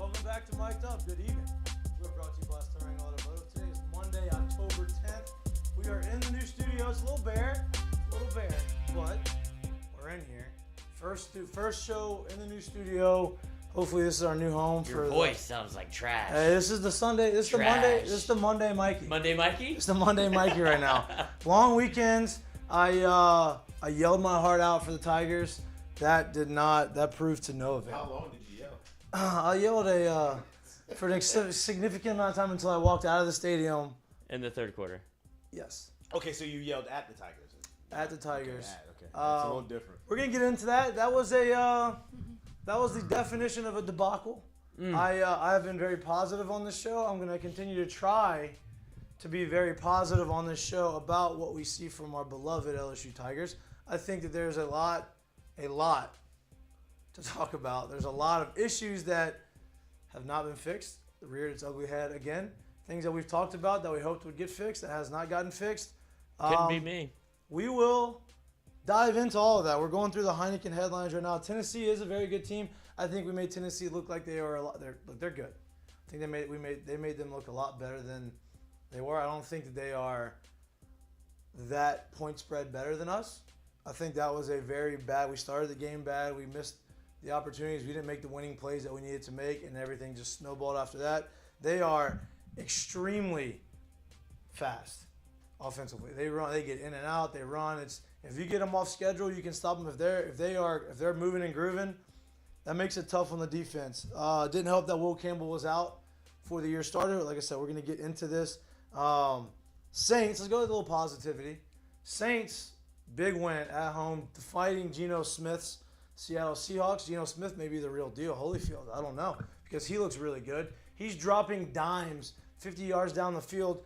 Welcome back to Mik'd. Good evening. We're brought to you by Starring Automotive. Today is Monday, October 10th. We are in the new studio. It's a little bare, but we're in here. First show in the new studio. Hopefully this is our new home. Your voice sounds like trash. Hey, this is the Sunday. This is the Monday Mikey. Monday Mikey? It's the Monday Mikey right now. Long weekends. I yelled my heart out for the Tigers. That proved to no avail. How long did you yell? I yelled for an significant amount of time until I walked out of the stadium. In the third quarter. Yes. Okay, so you yelled at the Tigers. At the Tigers. Okay. That's a little different. We're gonna get into that. That was the definition of a debacle. I have been very positive on this show. I'm gonna continue to try to be very positive on this show about what we see from our beloved LSU Tigers. I think that there's a lot to talk about. There's a lot of issues that have not been fixed. Reared its ugly head again. Things that we've talked about that we hoped would get fixed that has not gotten fixed. Couldn't be me. We will dive into all of that. We're going through the Heineken headlines right now. Tennessee is a very good team. I think we made Tennessee look like they are a lot. They're good. I think they made them look a lot better than they were. I don't think that they are that point spread better than us. I think that was a very bad. We started the game bad. We missed the opportunities. We didn't make the winning plays that we needed to make, and everything just snowballed after that. They are extremely fast offensively. They run. They get in and out. They run. If you get them off schedule, you can stop them. If they're moving and grooving, that makes it tough on the defense. Didn't help that Will Campbell was out before the year started. Like I said, we're going to get into this. Saints. Let's go with a little positivity. Saints. Big win at home, fighting Geno Smith's Seattle Seahawks. Geno Smith may be the real deal. Holyfield, I don't know, because he looks really good. He's dropping dimes 50 yards down the field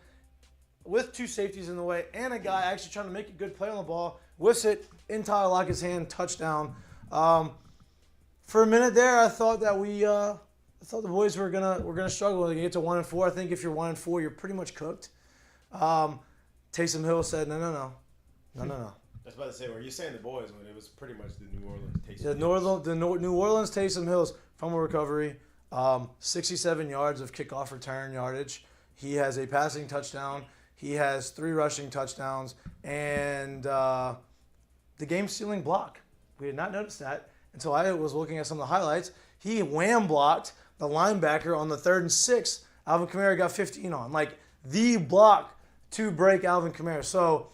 with two safeties in the way and a guy actually trying to make a good play on the ball. Whiffs it in Tyler Lockett's hand, touchdown. For a minute there, I thought that the boys were gonna struggle. They're gonna get to 1-4. I think if you're 1-4, you're pretty much cooked. Taysom Hill said, no. I was about to say, were you saying the boys when it was pretty much the New Orleans Taysom Hills? The New Orleans Taysom Hills fumble recovery, 67 yards of kickoff return yardage. He has a passing touchdown. He has 3 rushing touchdowns and the game-stealing block. We did not notice that until I was looking at some of the highlights. He wham blocked the linebacker on the 3rd and 6. Alvin Kamara got 15 on. Like the block to break Alvin Kamara. So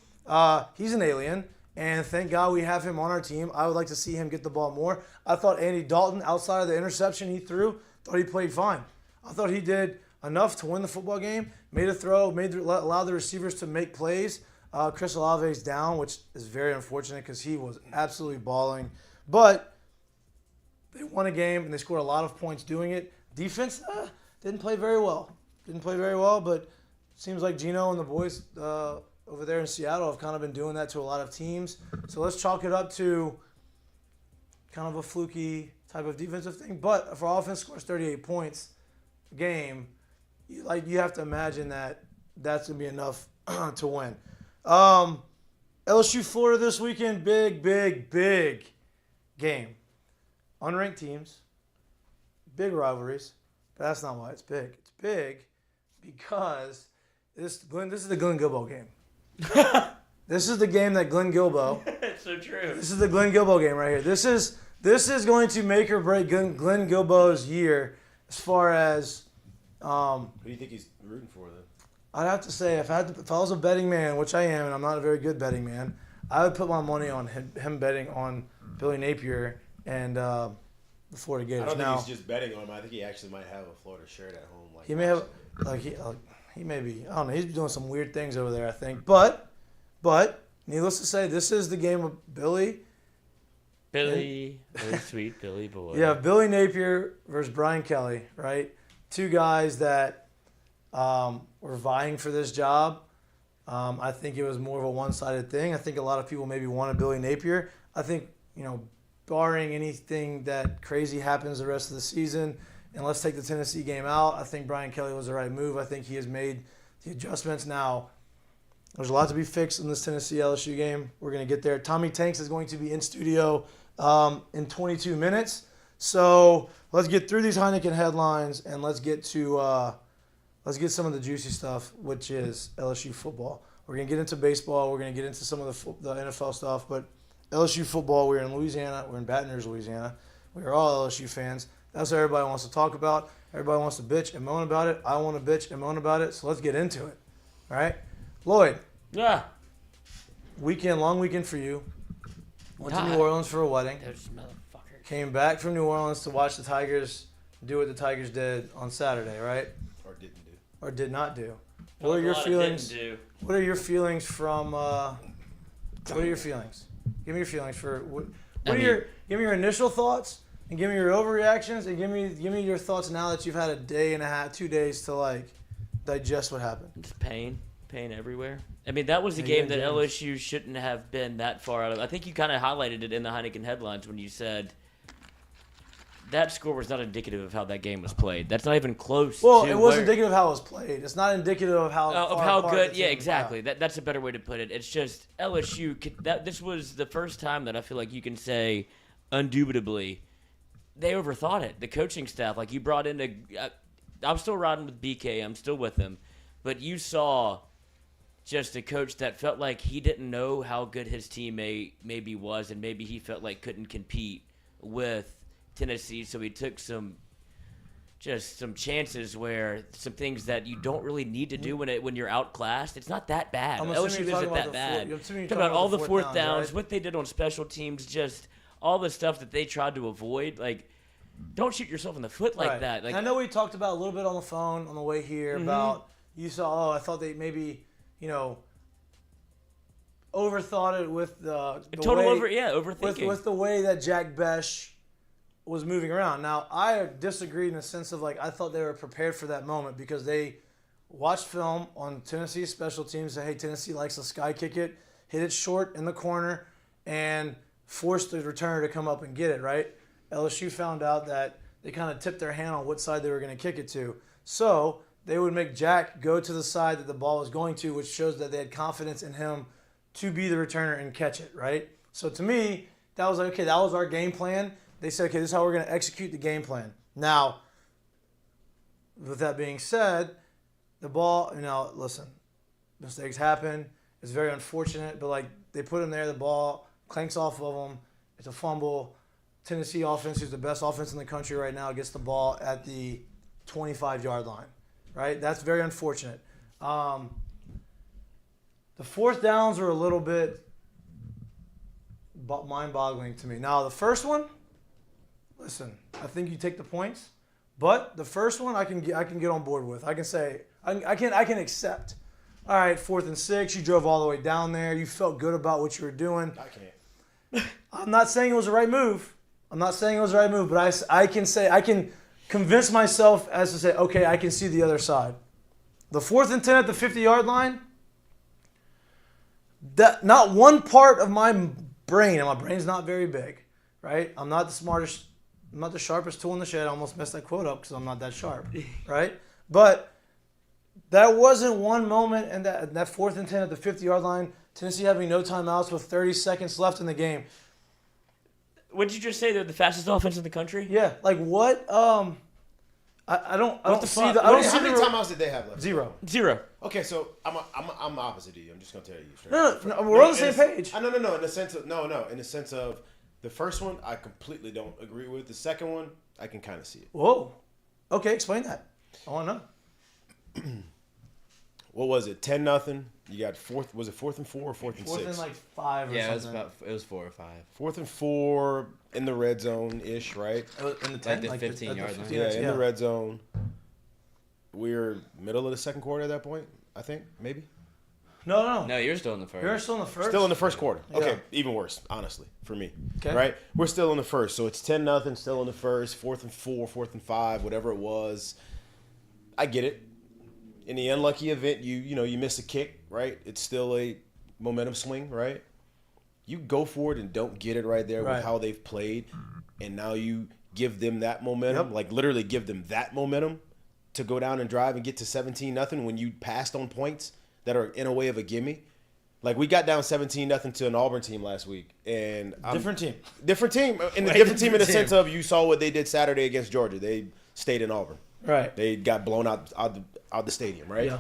he's an alien. And thank God we have him on our team. I would like to see him get the ball more. I thought Andy Dalton, outside of the interception he threw, thought he played fine. I thought he did enough to win the football game. Made a throw, allowed the receivers to make plays. Chris Olave's down, which is very unfortunate because he was absolutely balling. But they won a game and they scored a lot of points doing it. Defense didn't play very well. But it seems like Geno and the boys over there in Seattle have kind of been doing that to a lot of teams. So let's chalk it up to kind of a fluky type of defensive thing. But if our offense scores 38 points a game, you have to imagine that that's going to be enough to win. LSU Florida this weekend, big game. Unranked teams, big rivalries, but that's not why it's big. It's big because this is the Glenn Gilbo game. This is the game that Glenn Gilbo. It's so true. This is the Glenn Gilbo game right here. This is going to make or break Glenn Gilbo's year as far as. Who do you think he's rooting for then? I'd have to say if I was a betting man, which I am, and I'm not a very good betting man, I would put my money on him betting on Billy Napier and the Florida Gators. I don't think he's just betting on him. I think he actually might have a Florida shirt at home. He may have, he may be. I don't know. He's doing some weird things over there, I think. But needless to say, this is the game of Billy. Billy sweet Billy boy. Yeah, Billy Napier versus Brian Kelly, right? Two guys that were vying for this job. I think it was more of a one-sided thing. I think a lot of people maybe wanted Billy Napier. I think, barring anything that crazy happens the rest of the season, and let's take the Tennessee game out, I think Brian Kelly was the right move. I think he has made the adjustments now. There's a lot to be fixed in this Tennessee LSU game. We're going to get there. Tommy Tanks is going to be in studio in 22 minutes So let's get through these Heineken headlines and let's get some of the juicy stuff, which is LSU football. We're gonna get into baseball. We're gonna get into some of the NFL stuff, but LSU football. We're in Louisiana. We're in Baton Rouge, Louisiana. We are all LSU fans. That's what everybody wants to talk about. Everybody wants to bitch and moan about it. I want to bitch and moan about it. So let's get into it. All right, Lloyd. Yeah. Long weekend for you. Went to New Orleans for a wedding. Those motherfuckers. Came back from New Orleans to watch the Tigers do what the Tigers did on Saturday, right? Or didn't do. Or did not do. What are your feelings? What are your feelings from? What are your feelings? Give me your feelings for give me your initial thoughts and give me your overreactions and give me your thoughts now that you've had a day and a half, 2 days to like digest what happened. Just pain everywhere. I mean, that was the game that LSU shouldn't have been that far out of. I think you kind of highlighted it in the Heineken headlines when you said that score was not indicative of how that game was played. That's not even close. Well, it was indicative of how it was played. It's not indicative of how good. Yeah, exactly. That's a better way to put it. It's just LSU. This was the first time that I feel like you can say, undoubtedly, they overthought it. The coaching staff, like you brought in I'm still riding with BK. I'm still with him, but you saw just a coach that felt like he didn't know how good his team maybe was, and maybe he felt like couldn't compete with Tennessee, so he took some chances where some things that you don't really need to do when you're outclassed. It's not that bad. LSU isn't that bad. Talk about all the fourth downs, right? What they did on special teams, just all the stuff that they tried to avoid. Like, don't shoot yourself in the foot like that. Like, I know we talked about a little bit on the phone on the way here about you saw. I thought they maybe overthought it with the overthinking with the way that Jack Besh was moving around. Now, I disagree in the sense of, like, I thought they were prepared for that moment because they watched film on Tennessee's special teams and, hey, Tennessee likes to sky kick it, hit it short in the corner, and force the returner to come up and get it, right? LSU found out that they kind of tipped their hand on what side they were going to kick it to. So they would make Jack go to the side that the ball was going to, which shows that they had confidence in him to be the returner and catch it, right? So to me, that was like, okay, that was our game plan. They said, okay, this is how we're going to execute the game plan. Now, with that being said, the ball, listen, mistakes happen. It's very unfortunate, but, like, they put him there. The ball clanks off of him. It's a fumble. Tennessee offense, who's the best offense in the country right now, gets the ball at the 25-yard line, right? That's very unfortunate. The fourth downs were a little bit mind-boggling to me. Now, the first one, listen, I think you take the points, but the first one I can get on board with. I can say I can accept. All right, 4th and 6, you drove all the way down there. You felt good about what you were doing. I can't. I'm not saying it was the right move. But I can convince myself as to say, okay, I can see the other side. The 4th and 10 at the 50-yard line, that not one part of my brain, and my brain's not very big, right? I'm not the smartest, I'm not the sharpest tool in the shed. I almost messed that quote up because I'm not that sharp, right? But that wasn't one moment, and that 4th and 10 at the 50-yard line, Tennessee having no timeouts with 30 seconds left in the game. Would you just say they're the fastest offense in the country? Yeah, like what? I don't see the. How many timeouts did they have left? Zero. Okay, so I'm opposite of you. I'm just gonna tell you straight. No, we're on the same page. No. In the sense of the first one, I completely don't agree with. The second one, I can kind of see it. Whoa. Okay, explain that. I want to know. What was it? 10-0. You got 4th. Was it 4th and 4 or 4th and 6? 4th and like 5 or something. It was 4 or 5. 4th and 4 in the red zone ish, right? In the 10, like the 15-yard line. Yeah, in the red zone. We're middle of the second quarter at that point, I think, maybe. No. No, you're still in the first. You're still in the first. Still in the first quarter. Okay, Yeah. even worse, honestly, for me. Okay. Right? We're still in the first, so it's 10-0, still in the first, 4th and 4, 4th and 5, whatever it was. I get it. In the unlucky event, you miss a kick, right? It's still a momentum swing, right? You go for it and don't get it right there with how they've played, and now you give them that momentum, like literally give them that momentum to go down and drive and get to 17-0 when you passed on points that are in a way of a gimme. Like, we got down 17-0 to an Auburn team last week, and Different team. different team, and the Way different team in the different sense of you saw what they did Saturday against Georgia. They stayed in Auburn. Right. They got blown out the stadium, right? Yeah.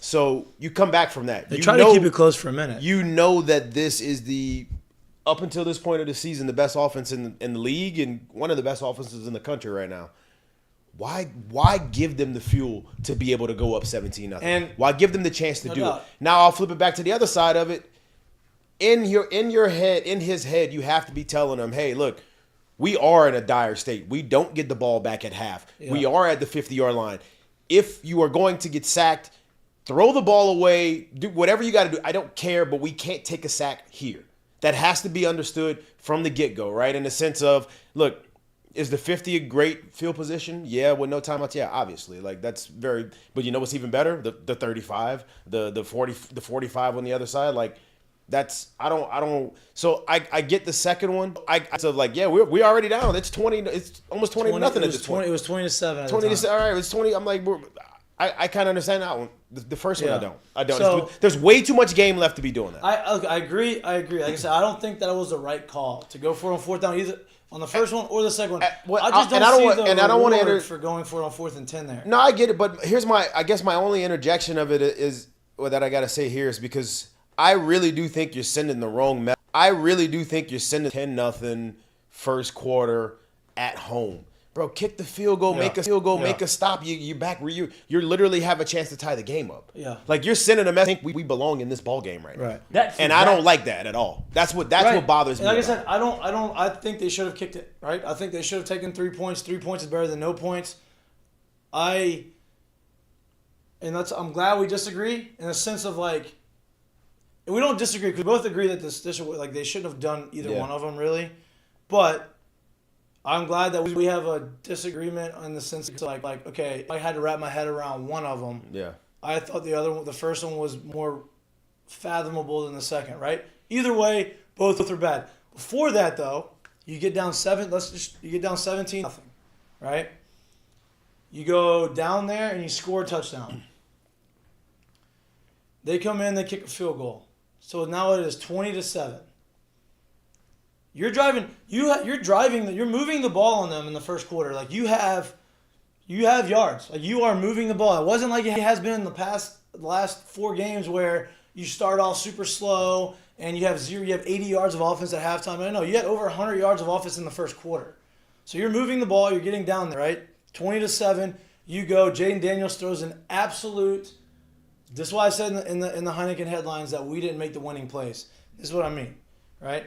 So you come back from that. They You try know- to keep it close for a minute. You know that this is up until this point of the season, the best offense in the league and one of the best offenses in the country right now. Why give them the fuel to be able to go up 17-0? And why give them the chance to do doubt. it? Now I'll flip it back to the other side of it. In your head, in his head, you have to be telling him, hey, look, we are in a dire state. We don't get the ball back at half. Yeah. We are at the 50-yard line. If you are going to get sacked, throw the ball away, do whatever you got to do. I don't care, but we can't take a sack here. That has to be understood from the get-go, right? In the sense of, look, is the 50 a great field position? Yeah, with no timeouts. Yeah, obviously. Like, that's very – but you know what's even better? The 35, the 45 on the other side. Like, that's – I don't – so I get the second one. So, like, yeah, we already down. It's 20 – it's almost 20 to nothing at this point. It was 20-7 at 20 the to time. all right, it's 20. I'm like, I kind of understand that one. The first one, Yeah. I don't. So- There's way too much game left to be doing that. I agree. Like I said, I don't think that was the right call to go for it on fourth down either on the first one or the second one. well, I just and don't I don't see want- the and I don't wanna reward enter- for going for it on 4th and 10 there. No, I get it, but here's I guess my only interjection of it is that I gotta say here is because I really do think you're sending the wrong message. I really do think you're sending 10-0 first quarter at home. Bro, kick the field goal, make a field goal, make a stop. You're back where you literally have a chance to tie the game up. Yeah. Like, you're sending a message. We belong in this ball game right now. Right. I don't like that at all. That's what bothers me. And like about I said, I think they should have kicked it, right? I think they should have taken 3 points. 3 points is better than no points. I'm glad we disagree in the sense of, like, we don't disagree because we both agree that this like they shouldn't have done either one of them really, but I'm glad that we have a disagreement in the sense of like okay, I had to wrap my head around one of them. Yeah. I thought the first one was more fathomable than the second, right? Either way, both are bad. Before that though, you get down 17-0, right? You go down there and you score a touchdown. They come in, they kick a field goal. So now it is 20-7. You're moving the ball on them in the first quarter. Like you have yards. Like you are moving the ball. It wasn't like it has been in the last 4 games where you start off super slow and you have 80 yards of offense at halftime. I know you had over 100 yards of offense in the first quarter. So you're moving the ball, you're getting down there, right? 20-7, you go. Jaden Daniels throws an absolute. This is why I said in the Heineken headlines that we didn't make the winning plays. This is what I mean, right?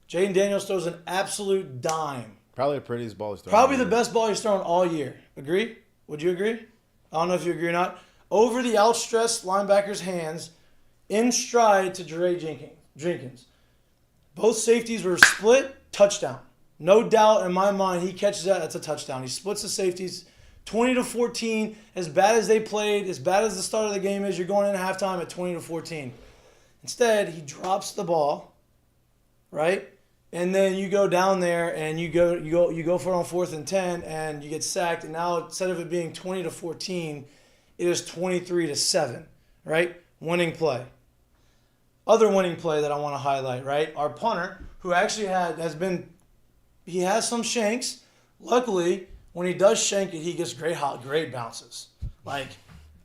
Jaden Daniels throws an absolute dime. Probably the prettiest ball he's thrown. Probably the best ball he's thrown all year. Agree? Would you agree? I don't know if you agree or not. Over the outstretched linebacker's hands, in stride to Dre Jenkins. Both safeties were split, touchdown. No doubt in my mind, he catches that, that's a touchdown. He splits the safeties, 20-14. As bad as they played, as bad as the start of the game is, you're going into halftime at 20-14. Instead, he drops the ball, right? And then you go down there and you go for it on 4th and 10 and you get sacked. And now instead of it being 20-14, it is 23-7, right? Winning play. Other winning play that I want to highlight, right? Our punter, who actually he has some shanks. Luckily, when he does shank it, he gets great bounces. Like,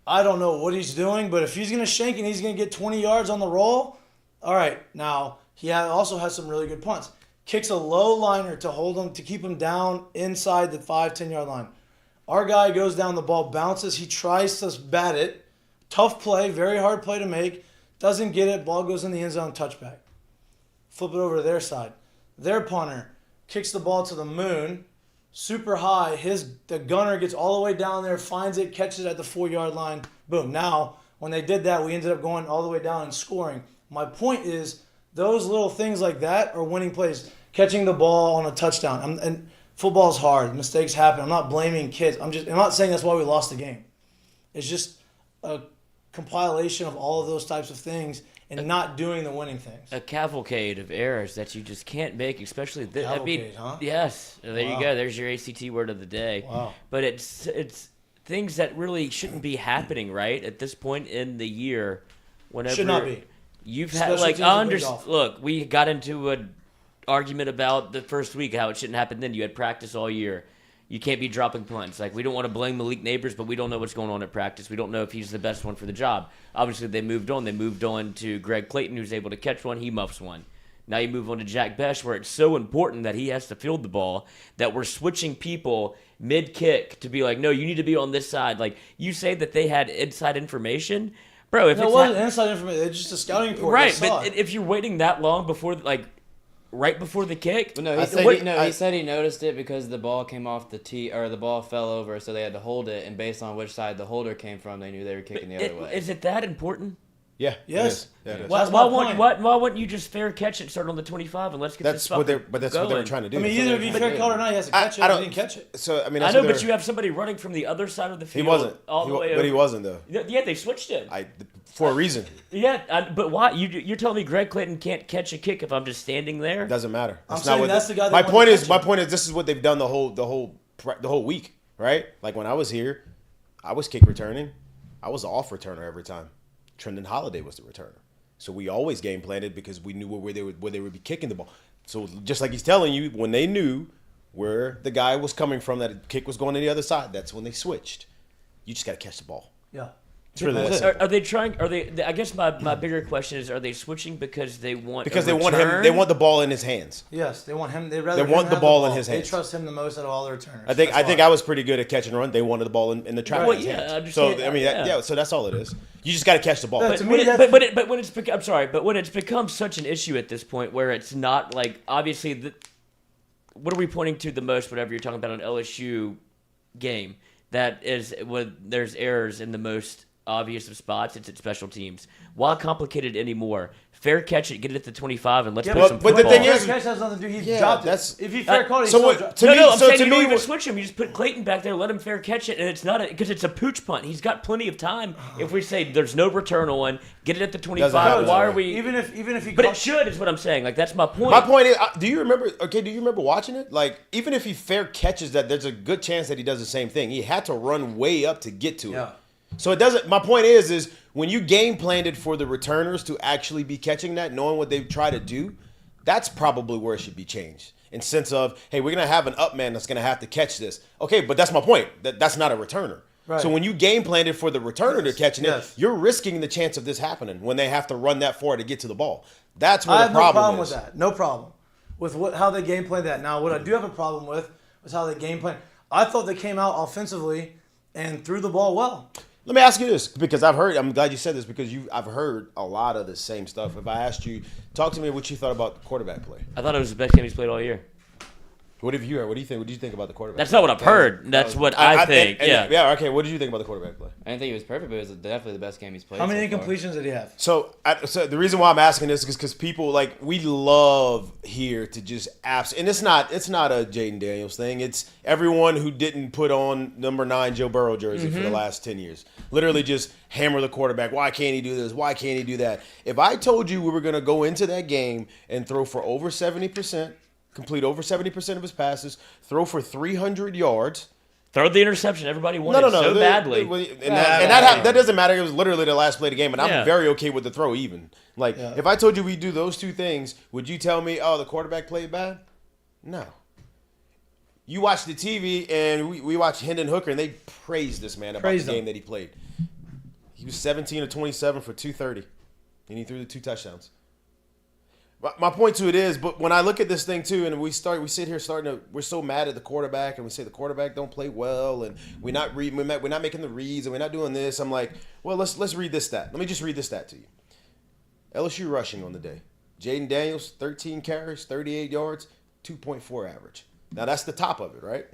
I don't know what he's doing, but if he's going to shank and he's going to get 20 yards on the roll, all right. Now, he also has some really good punts. Kicks a low liner to hold him, to keep him down inside the 5-10 yard line. Our guy goes down, the ball bounces. He tries to bat it. Tough play, very hard play to make. Doesn't get it. Ball goes in the end zone, touchback. Flip it over to their side. Their punter kicks the ball to the moon, super high. The gunner gets all the way down there, finds it, catches it at the 4-yard line. Boom. Now, when they did that, we ended up going all the way down and scoring. My point is, those little things like that are winning plays. Catching the ball on a touchdown. And football's hard. Mistakes happen. I'm not blaming kids. I'm not saying that's why we lost the game. It's just a compilation of all of those types of things and not doing the winning things. A cavalcade of errors that you just can't make, especially Cavalcade, huh? Yes. There Wow. you go. There's your ACT word of the day. Wow. But it's things that really shouldn't be happening, right? At this point in the year, whenever Should not be. You've had Special like teams I have been understand. golf. Look, we got into an argument about the first week how it shouldn't happen. Then you had practice all year. You can't be dropping punts. Like we don't want to blame Malik Neighbors, but we don't know what's going on at practice. We don't know if he's the best one for the job. Obviously, they moved on. They moved on to Greg Clayton, who's able to catch one. He muffs one. Now you move on to Jack Besh, where it's so important that he has to field the ball that we're switching people mid-kick to be like, no, you need to be on this side. Like, you say that they had inside information. Bro, if No, it it's wasn't inside information. It's just a scouting report. right, They saw but it. if you're waiting that long before, like, right before the kick, But no, I he think said, he said he noticed it because the ball came off the tee, or the ball fell over, so they had to hold it, and based on which side the holder came from, they knew they were kicking the other way. is it that important? Yeah. Yes. It is. Yeah, it is. Well, Why wouldn't you just fair catch it, start on the 25, and let's get this That's what fucking that's what they were going? trying to do. I mean, So either they- if you fair call or not, he has to catch it. I He don't didn't catch it. So I mean, I that's know, what but they're- you have somebody running from the other side of the field. he wasn't. all the way But over. he wasn't though. Yeah, they switched him. For a reason. Yeah, but why? You're telling me Greg Clayton can't catch a kick if I'm just standing there? It doesn't matter. That's saying not what that's the guy that my wants point to is. catch My it. point is, this is what they've done the whole week, right? Like when I was here, I was kick returning. I was the off returner every time. Trendon Holiday was the returner. So we always game planned it because we knew where they would be kicking the ball. So just like he's telling you, when they knew where the guy was coming from, that kick was going to the other side, that's when they switched. You just got to catch the ball. Yeah. It's really that That's simple. Are they trying? Are they? I guess my bigger question is: are they switching because they want? Because a they want him. return? They want the ball in his hands. Yes, they want him. They rather They want him the have ball in his hands. They trust him the most out of all the returners. I think That's I why. was pretty good at catch and run. They wanted the ball in the trap. Well, in his yeah, hands. I understand So I mean, that, yeah. so that's all it is. You just got to catch the ball. But But to when me, it, that's- but when it's I'm sorry, but when it's become such an issue at this point where it's not like obviously what are we pointing to the most? Whatever you're talking about an LSU game, that is when there's errors in the most obvious of spots. It's at special teams. Why complicate it anymore? Fair catch it, get it at the 25, and let's Yeah, put some but the football. thing fair is- catch has nothing to do. He Yeah, dropped that's- it. If he fair caught, he so still what- dropped. to no, me- no, I'm so saying to you don't me, even what- switch him. You just put Clayton back there, let him fair catch it, and it's not because it's a pooch punt. He's got plenty of time. If we say there's no return on, get it at the 25. happen Why that are way. we? Even if he But caught, it should is what I'm saying. Like that's my point. My point is, do you remember? Okay, do you remember watching it? Like, even if he fair catches that, there's a good chance that he does the same thing. He had to run way up to get to it. Yeah. So it doesn't. My point is when you game planned it for the returners to actually be catching that, knowing what they try to do, that's probably where it should be changed. In sense of, hey, we're gonna have an up man that's gonna have to catch this. Okay, but that's my point. That's not a returner. Right. So when you game planned it for the returner to catching yes. it, you're risking the chance of this happening when they have to run that far to get to the ball. That's where I the have no problem problem is. with that. No problem with how they game played that. Now, what I do have a problem with is how they game plan. I thought they came out offensively and threw the ball well. Let me ask you this, because I'm glad you said this, because I've heard a lot of the same stuff. If I asked you, talk to me what you thought about the quarterback play. I thought it was the best game he's played all year. What have you heard? What do you think? What do you think about the quarterback? That's not what I've heard. That's what I think. Yeah. Yeah. Okay. What did you think about the quarterback play? I didn't think he was perfect, but it was definitely the best game he's played. How many so far. incompletions did he have? So the reason why I'm asking this is because people like we love here to just and it's not a Jaden Daniels thing. It's everyone who didn't put on number 9 Joe Burrow jersey for the last 10 years. Literally just hammer the quarterback. Why can't he do this? Why can't he do that? If I told you we were gonna go into that game and throw for over 70%, complete over 70% of his passes, throw for 300 yards. Throw the interception. Everybody wanted so badly. That doesn't matter. It was literally the last play of the game, and Yeah. I'm very okay with the throw even. Like, if I told you we do those two things, would you tell me, oh, the quarterback played bad? No. You watch the TV, and we watch Hendon Hooker, and they praised this man about Praised the him. game that he played. He was 17 of 27 for 230, and he threw the 2 touchdowns. My point to it is, but when I look at this thing too, and we sit here we're so mad at the quarterback, and we say the quarterback don't play well, and we're not making the reads, and we're not doing this. I'm like, well, let's read this stat. Let me just read this stat to you. LSU rushing on the day: Jaden Daniels, 13 carries, 38 yards, 2.4 average. Now that's the top of it, right?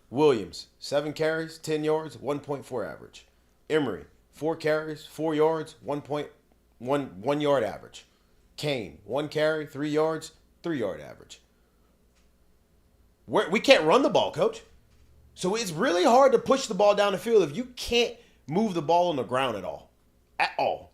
Williams, 7 carries, 10 yards, 1.4 average. Emory, 4 carries, 4 yards, 1.1 yard average. Kane, 1 carry, 3 yards, 3 yard average. We can't run the ball, coach. So it's really hard to push the ball down the field if you can't move the ball on the ground at all. At all.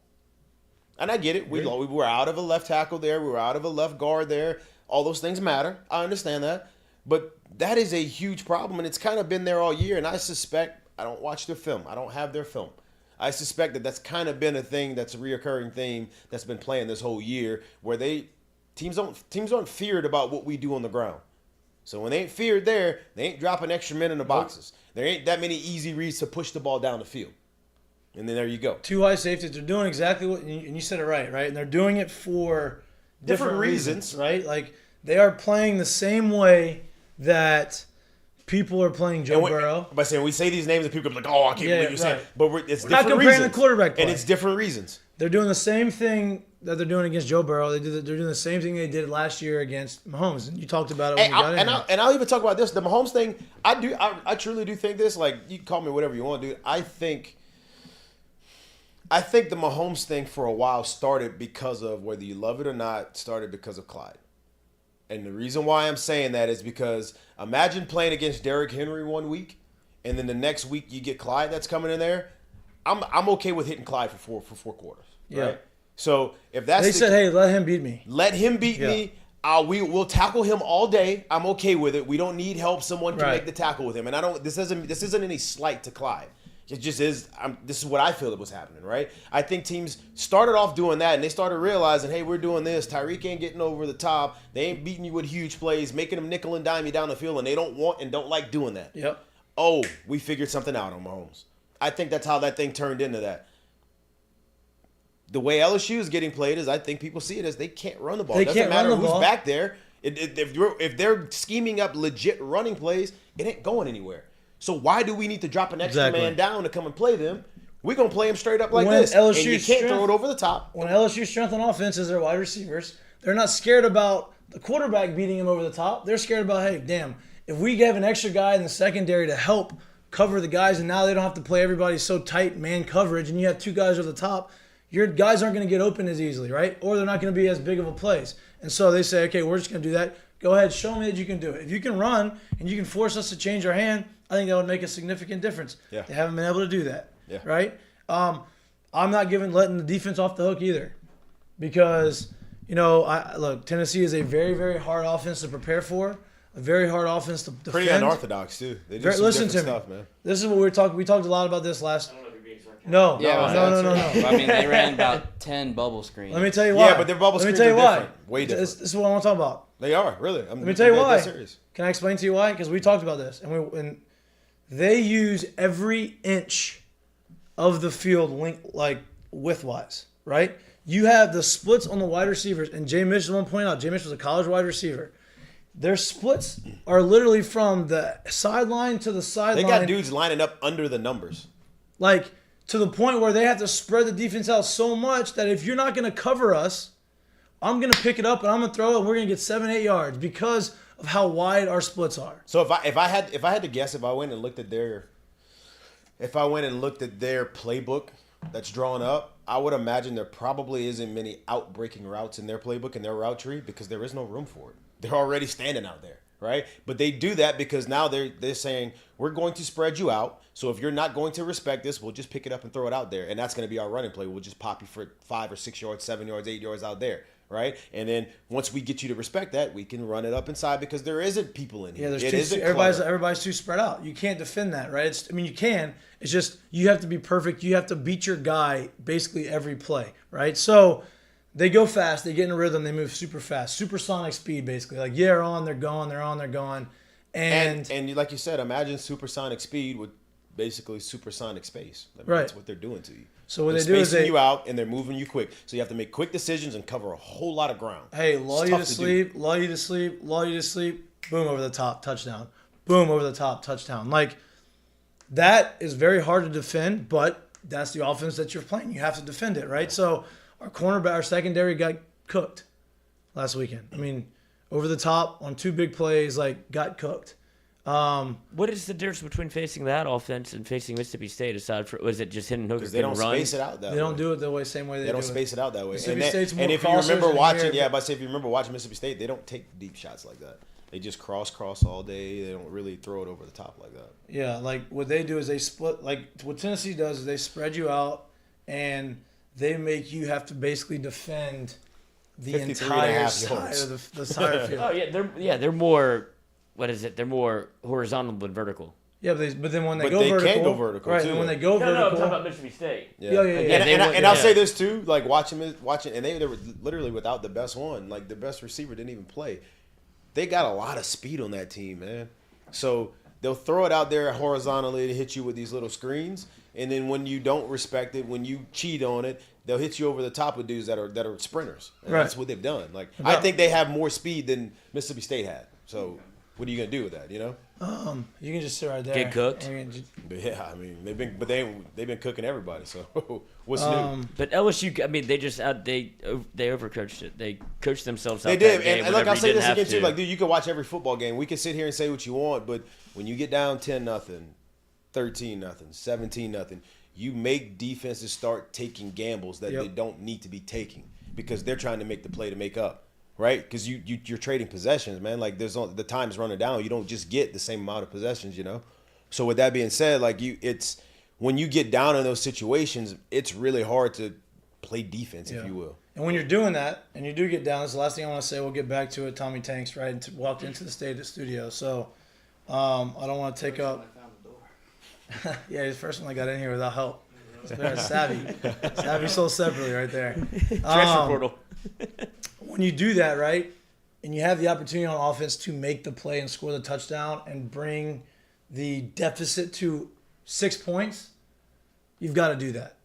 And I get it. We were out of a left tackle there. We were out of a left guard there. All those things matter. I understand that. But that is a huge problem, and it's kind of been there all year. And I suspect, I don't watch their film. I don't have their film. I suspect that that's kind of been a thing that's a reoccurring theme that's been playing this whole year, where teams aren't feared about what we do on the ground. So when they ain't feared there, they ain't dropping extra men in the boxes. There ain't that many easy reads to push the ball down the field. And then there you go. 2 high safeties. They're doing exactly what, and you said it right? And they're doing it for different reasons, right? Like, they are playing the same way that people are playing Joe Burrow. By saying we say these names and people are like, oh, I can't believe you're saying. But it's we're different not comparing reasons. the quarterback play. And it's different reasons. They're doing the same thing that they're doing against Joe Burrow. They're doing the same thing they did last year against Mahomes. And you talked about it when you got in. And I'll even talk about this. The Mahomes thing, I truly do think this. Like, you can call me whatever you want, dude. I think the Mahomes thing for a while started because of, whether you love it or not, started because of Clyde. And the reason why I'm saying that is because imagine playing against Derrick Henry one week, and then the next week you get Clyde that's coming in there. I'm okay with hitting Clyde for four quarters. Yeah. Right? So if that's they said, hey, let him beat me. Let him beat me. We'll tackle him all day. I'm okay with it. We don't need help. Someone can make the tackle with him. And this isn't any slight to Clyde. It just is. This is what I feel that was happening, right? I think teams started off doing that, and they started realizing, hey, we're doing this. Tyreek ain't getting over the top. They ain't beating you with huge plays, making them nickel and dime you down the field, and they don't want and don't like doing that. Yep. Oh, we figured something out on Mahomes. I think that's how that thing turned into that. The way LSU is getting played is, I think people see it as they can't run the ball. It doesn't matter who's back there. If they're scheming up legit running plays, it ain't going anywhere. So why do we need to drop an extra man down to come and play them? We're going to play them straight up like this. And you can't throw it over the top. When LSU's strength on offense is their wide receivers, they're not scared about the quarterback beating him over the top. They're scared about, hey, damn, if we have an extra guy in the secondary to help cover the guys, and now they don't have to play everybody so tight man coverage, and you have 2 guys over the top, your guys aren't going to get open as easily, right? Or they're not going to be as big of a plays. And so they say, okay, we're just going to do that. Go ahead, show me that you can do it. If you can run and you can force us to change our hand, I think that would make a significant difference. Yeah. They haven't been able to do that, right? I'm not letting the defense off the hook either, because, look, Tennessee is a very, very hard offense to prepare for, a very hard offense to defend. Pretty unorthodox, too. They do some Listen different to me. Stuff, man. This is what we talked a lot about this last. No. No. I mean, they ran about 10 bubble screens. Let me tell you why. Yeah, but their bubble screens are different. Way different. This is what I want to talk about. They are, really. Let me tell you why. Can I explain to you why? Because we talked about this, and they use every inch of the field width-wise, right? You have the splits on the wide receivers, and Jay Mitch, one point out, Jay Mitch was a college wide receiver. Their splits are literally from the sideline to the sideline. They got dudes lining up under the numbers. To the point where they have to spread the defense out so much that if you're not going to cover us, I'm going to pick it up and I'm going to throw it and we're going to get 7-8 yards because of how wide our splits are. So if I had to guess, if I went and looked at their playbook that's drawn up, I would imagine there probably isn't many outbreaking routes in their playbook and their route tree because there is no room for it. They're already standing out there, right? But they do that because now they're saying, we're going to spread you out. So if you're not going to respect this, we'll just pick it up and throw it out there. And that's going to be our running play. We'll just pop you for 5 or 6 yards, 7 yards, 8 yards out there, right? And then once we get you to respect that, we can run it up inside because there isn't people in here. Yeah, everybody's too spread out. You can't defend that, right? You can. It's just you have to be perfect. You have to beat your guy basically every play, right? So they go fast. They get in a rhythm. They move super fast. Supersonic speed, basically. They're on, they're going, they're on, they're going. And like you said, imagine supersonic speed with basically supersonic space. Right. That's what they're doing to you. So what they're they do is spacing you out and they're moving you quick. So you have to make quick decisions and cover a whole lot of ground. Hey, lull you to sleep, lull you to sleep, lull you to sleep. Boom, over the top, touchdown. Boom, over the top, touchdown. That is very hard to defend, but that's the offense that you're playing. You have to defend it, right? So our secondary got cooked last weekend. Over the top on 2 big plays, got cooked. What is the difference between facing that offense and facing Mississippi State? Aside from, was it just Hendon Hooker they don't run? space it out that way. They don't do it the same way they don't space it out that way. Mississippi State's more if you remember watching, here, if you remember watching Mississippi State, they don't take deep shots like that. They just cross all day. They don't really throw it over the top like that. Yeah, what they do is they split. What Tennessee does is they spread you out, and they make you have to basically defend the entire side of the side field. Oh yeah, they're more. What is it? They're more horizontal than vertical. Yeah, but then when they But go they vertical, can go vertical, right? too, And when though. they go No, vertical, I'm talking about Mississippi State. Yeah. And I'll say this too, like watching, and they were literally without the best one, like the best receiver didn't even play. They got a lot of speed on that team, man. So they'll throw it out there horizontally to hit you with these little screens, and then when you don't respect it, when you cheat on it, they'll hit you over the top with dudes that are sprinters. And Right. That's what they've done. Like I think they have more speed than Mississippi State had. So what are you gonna do with that? You know? you can just sit right there. Get cooked? and you can But yeah, I mean they've been cooking everybody. So what's new? But LSU, I mean, they just they overcoached it. They coached themselves out. They did, that game and like I'll whenever say you this didn't again have too. to. Like, dude, you can watch every football game. We can sit here and say what you want, but when you get down 10-0, 13-0, 17-0, you make defenses start taking gambles that Yep. they don't need to be taking because they're trying to make the play to make up, right? Because you're trading possessions, man. Like the time's running down. You don't just get the same amount of possessions, you know. So with that being said, like it's when you get down in those situations, it's really hard to play defense, if you will. And when you're doing that, and you do get down, this is the last thing I want to say. We'll get back to it. Tommy Tanks, right, walked into the studio. So I don't want to take up. Yeah, he's the first one that got in here without help. It's very savvy sold separately right there. Transfer portal. When you do that, right, and you have the opportunity on offense to make the play and score the touchdown and bring the deficit to 6 points, you've got to do that.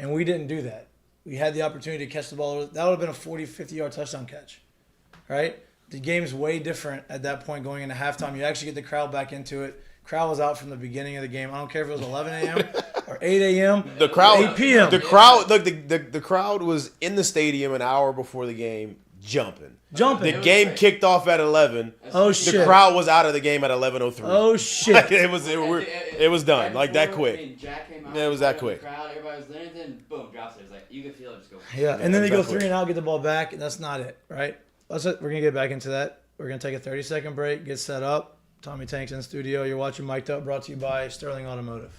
And we didn't do that. We had the opportunity to catch the ball. That would have been a 40, 50-yard touchdown catch, right? The game's way different at that point going into halftime. You actually get the crowd back into it. Crowd was out from the beginning of the game. I don't care if it was 11 a.m. or 8 a.m. The crowd, 8 p.m. The crowd, look, the crowd was in the stadium an hour before the game, jumping. Jumping. The game kicked off at 11. Oh, The shit. crowd was out of the game at 11:03. Oh, shit. it was done like that quick. Jack came out, Yeah, it was that the quick. Crowd, everybody was there, then boom, drops it. It's like you can feel it just go. Yeah, and then they go exactly. 3 and out, get the ball back, and that's not it, right? That's it. We're going to get back into that. We're going to take a 30-second break, get set up. Tommy Tanks in studio. You're watching Mik'd Up, brought to you by Sterling Automotive.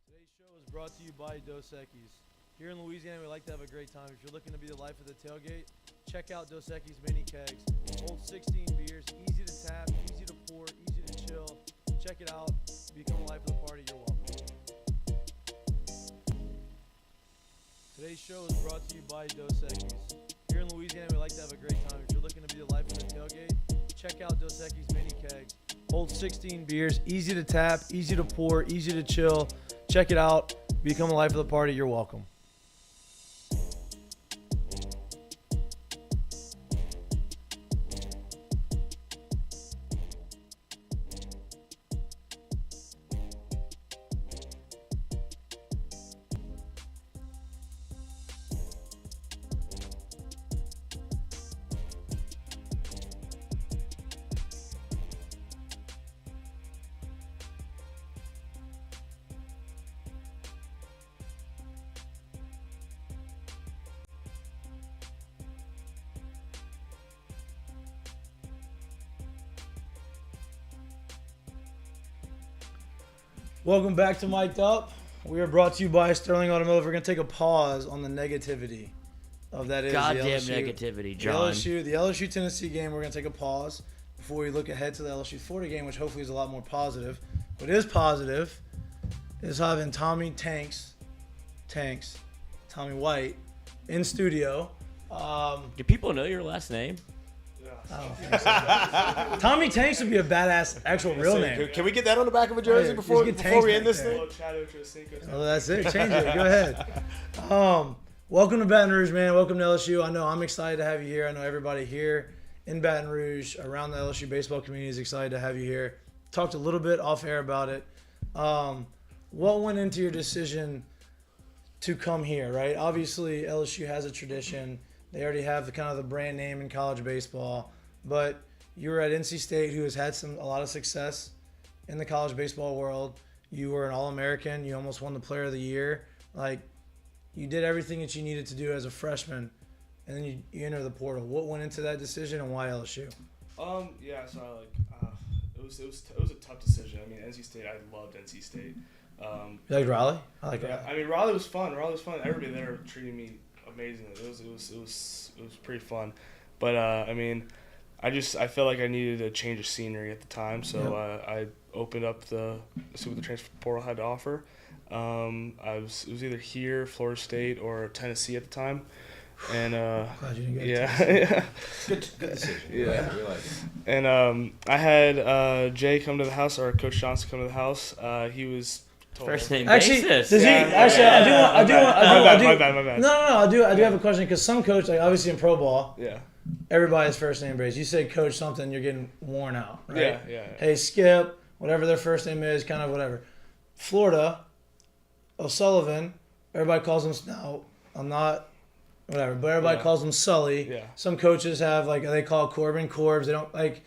Today's show is brought to you by Dos Equis. Here in Louisiana, we like to have a great time. If you're looking to be the life of the tailgate, check out Dos Equis mini kegs. Hold 16 beers, easy to tap, easy to pour, easy to chill. Check it out. Become the life of the party. You're welcome. Today's show is brought to you by Dos Equis. Here in Louisiana, we like to have a great time. If you're looking to be the life of the tailgate, check out Dos Equis mini kegs. Hold 16 beers, easy to tap, easy to pour, easy to chill. Check it out. Become the life of the party. You're welcome. Welcome back to Mik'd Up. We are brought to you by Sterling Automotive. We're going to take a pause on the negativity of that. Goddamn the LSU, negativity, John. The LSU Tennessee game. We're going to take a pause before we look ahead to the LSU Florida game, which hopefully is a lot more positive. What is positive is having Tommy Tommy White in studio. Do people know your last name? I don't think so. Tommy Tanks would be a badass actual real name. Can we get that on the back of a jersey Yeah, before just get we Tanks end this back thing? Oh, that's it. Change it. Go ahead. Welcome to Baton Rouge, man. Welcome to LSU. I know I'm excited to have you here. I know everybody here in Baton Rouge around the LSU baseball community is excited to have you here. Talked a little bit off air about it. What went into your decision to come here, right? Obviously, LSU has a tradition. They already have the kind of the brand name in college baseball. But you were at NC State, who has had a lot of success in the college baseball world. You were an All-American. You almost won the Player of the Year. Like, you did everything that you needed to do as a freshman, and then you enter the portal. What went into that decision, and why LSU? Yeah, so it was a tough decision. I mean, NC State, I loved NC State. You like Raleigh? I like Yeah, Raleigh. I mean, Raleigh was fun. Everybody there treated me amazingly. It was pretty fun. But I mean, I felt like I needed a change of scenery at the time, so I opened up see what the transfer portal had to offer. It was either here, Florida State, or Tennessee at the time, and Glad you didn't get yeah. Good decision. Yeah. We like it. And I had Jay come to the house, or Coach Johnson come to the house. He was total. First name Actually, basis. does he? Yeah, Actually, yeah, I do want. My bad. No. I do have a question because some coach, like obviously in pro ball, Yeah. everybody's first name basis. You say coach something, you're getting worn out, right? Yeah. Hey, Skip, whatever their first name is, kind of whatever. Florida, O'Sullivan, everybody calls him. No, I'm not. Whatever, but everybody calls him Sully. Yeah. Some coaches have they call Corbin Corbs. They don't like.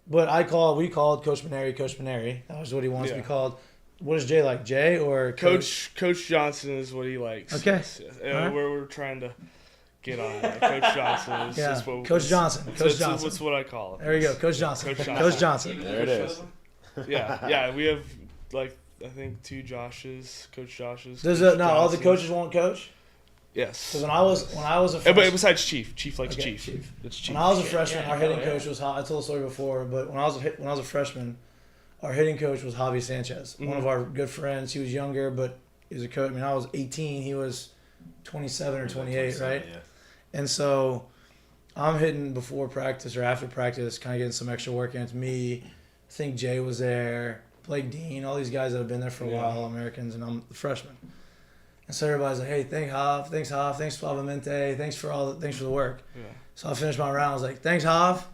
But we called Coach Maneri. That was what he wants to be called. What is Jay like? Jay or Coach Johnson is what he likes. Okay. Yeah, we're trying to get on that. Coach Johnson is Yeah. what, Coach Johnson. Coach Johnson. That's what I call him. There you go, Coach Johnson. Coach Johnson. Coach Johnson. There it is. Yeah. We have I think 2 Joshes, Coach Joshes. Does Coach all the Johnsons. coaches won't coach? Yes. Because when I was a But freshman, besides Chief likes Okay, Chief. It's Chief. when I was a freshman, Yeah, our hitting yeah. coach was. I told the story before, but when I was a freshman, our hitting coach was Javi Sanchez, one of our good friends. He was younger, but he was a coach. I mean, I was 18, he was 27 or 28, right? Yeah. And so I'm hitting before practice or after practice, kind of getting some extra work in. It's me. I think Jay was there, Blake Dean, all these guys that have been there for a while, Americans, and I'm the freshman. And so everybody's like, hey, thanks Hav, thanks Suavemente, thanks for the work. Yeah. So I finished my round. I was like, thanks Hav.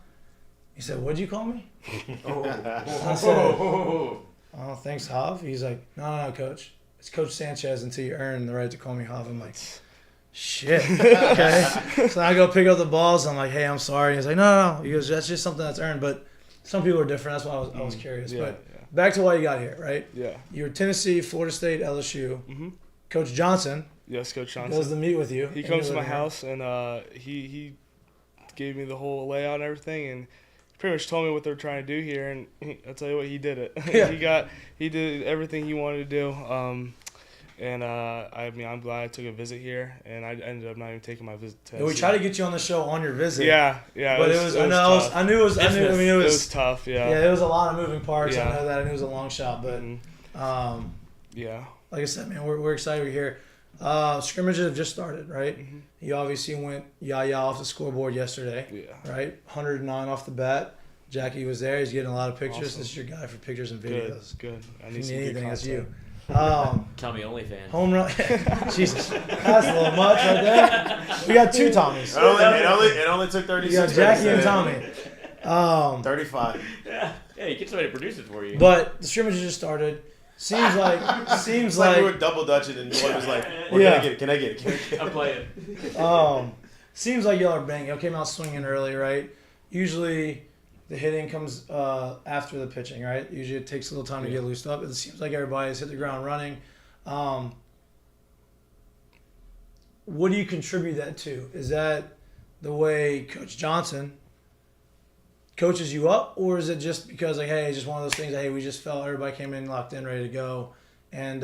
He said, what'd you call me? I said, oh, thanks Hav. He's like, no, coach. It's Coach Sanchez until you earn the right to call me Hav. I'm like, shit. Okay. So I go pick up the balls. I'm like, hey, I'm sorry. He's like, no. He goes, that's just something that's earned. But some people are different. That's why I was curious. Yeah, But back to why you got here, right? yeah. You were Tennessee, Florida State, LSU. Mm-hmm. Coach Johnson Yes, Coach goes Johnson. to meet with you. He in comes your to my living room. house and he gave me the whole layout and everything, and pretty much told me what they're trying to do here. And I'll tell you what, he did it. Yeah. he did everything he wanted to do. I'm glad I took a visit here, and I ended up not even taking my visit to And we tried to get you on the show on your visit. Yeah. But it was tough. I knew it was It was tough. Yeah. yeah, there was a lot of moving parts. I Yeah. know that, and it was a long shot, but Mhm. Yeah. like I said, man, we're excited we're here. Scrimmages have just started, right? Mhm. You obviously went yaya off the scoreboard yesterday, Yeah. right? 109 off the bat. Jackie was there. He's getting a lot of pictures. Awesome. This is your guy for pictures and Good. videos. Good. I If need you some need good anything, it's content. you. Tommy OnlyFans. Home run. Jesus, that's a little much right there. We got 2 Tommies. It only took 36 You got Jackie and Tommy. 35. Yeah, you get somebody to produce it for you. But the scrimmages just started. Seems like It's like we were double dutching and one was like, well, Yeah. Can I get it? I'm playing. seems like y'all are banging. Y'all came out swinging early, right? Usually the hitting comes after the pitching, right? Usually it takes a little time to get loosed up. It seems like everybody's hit the ground running. What do you contribute that to? Is that the way Coach Johnson coaches you up, or is it just because like, hey, it's just one of those things? Hey, we just felt everybody came in locked in, ready to go. And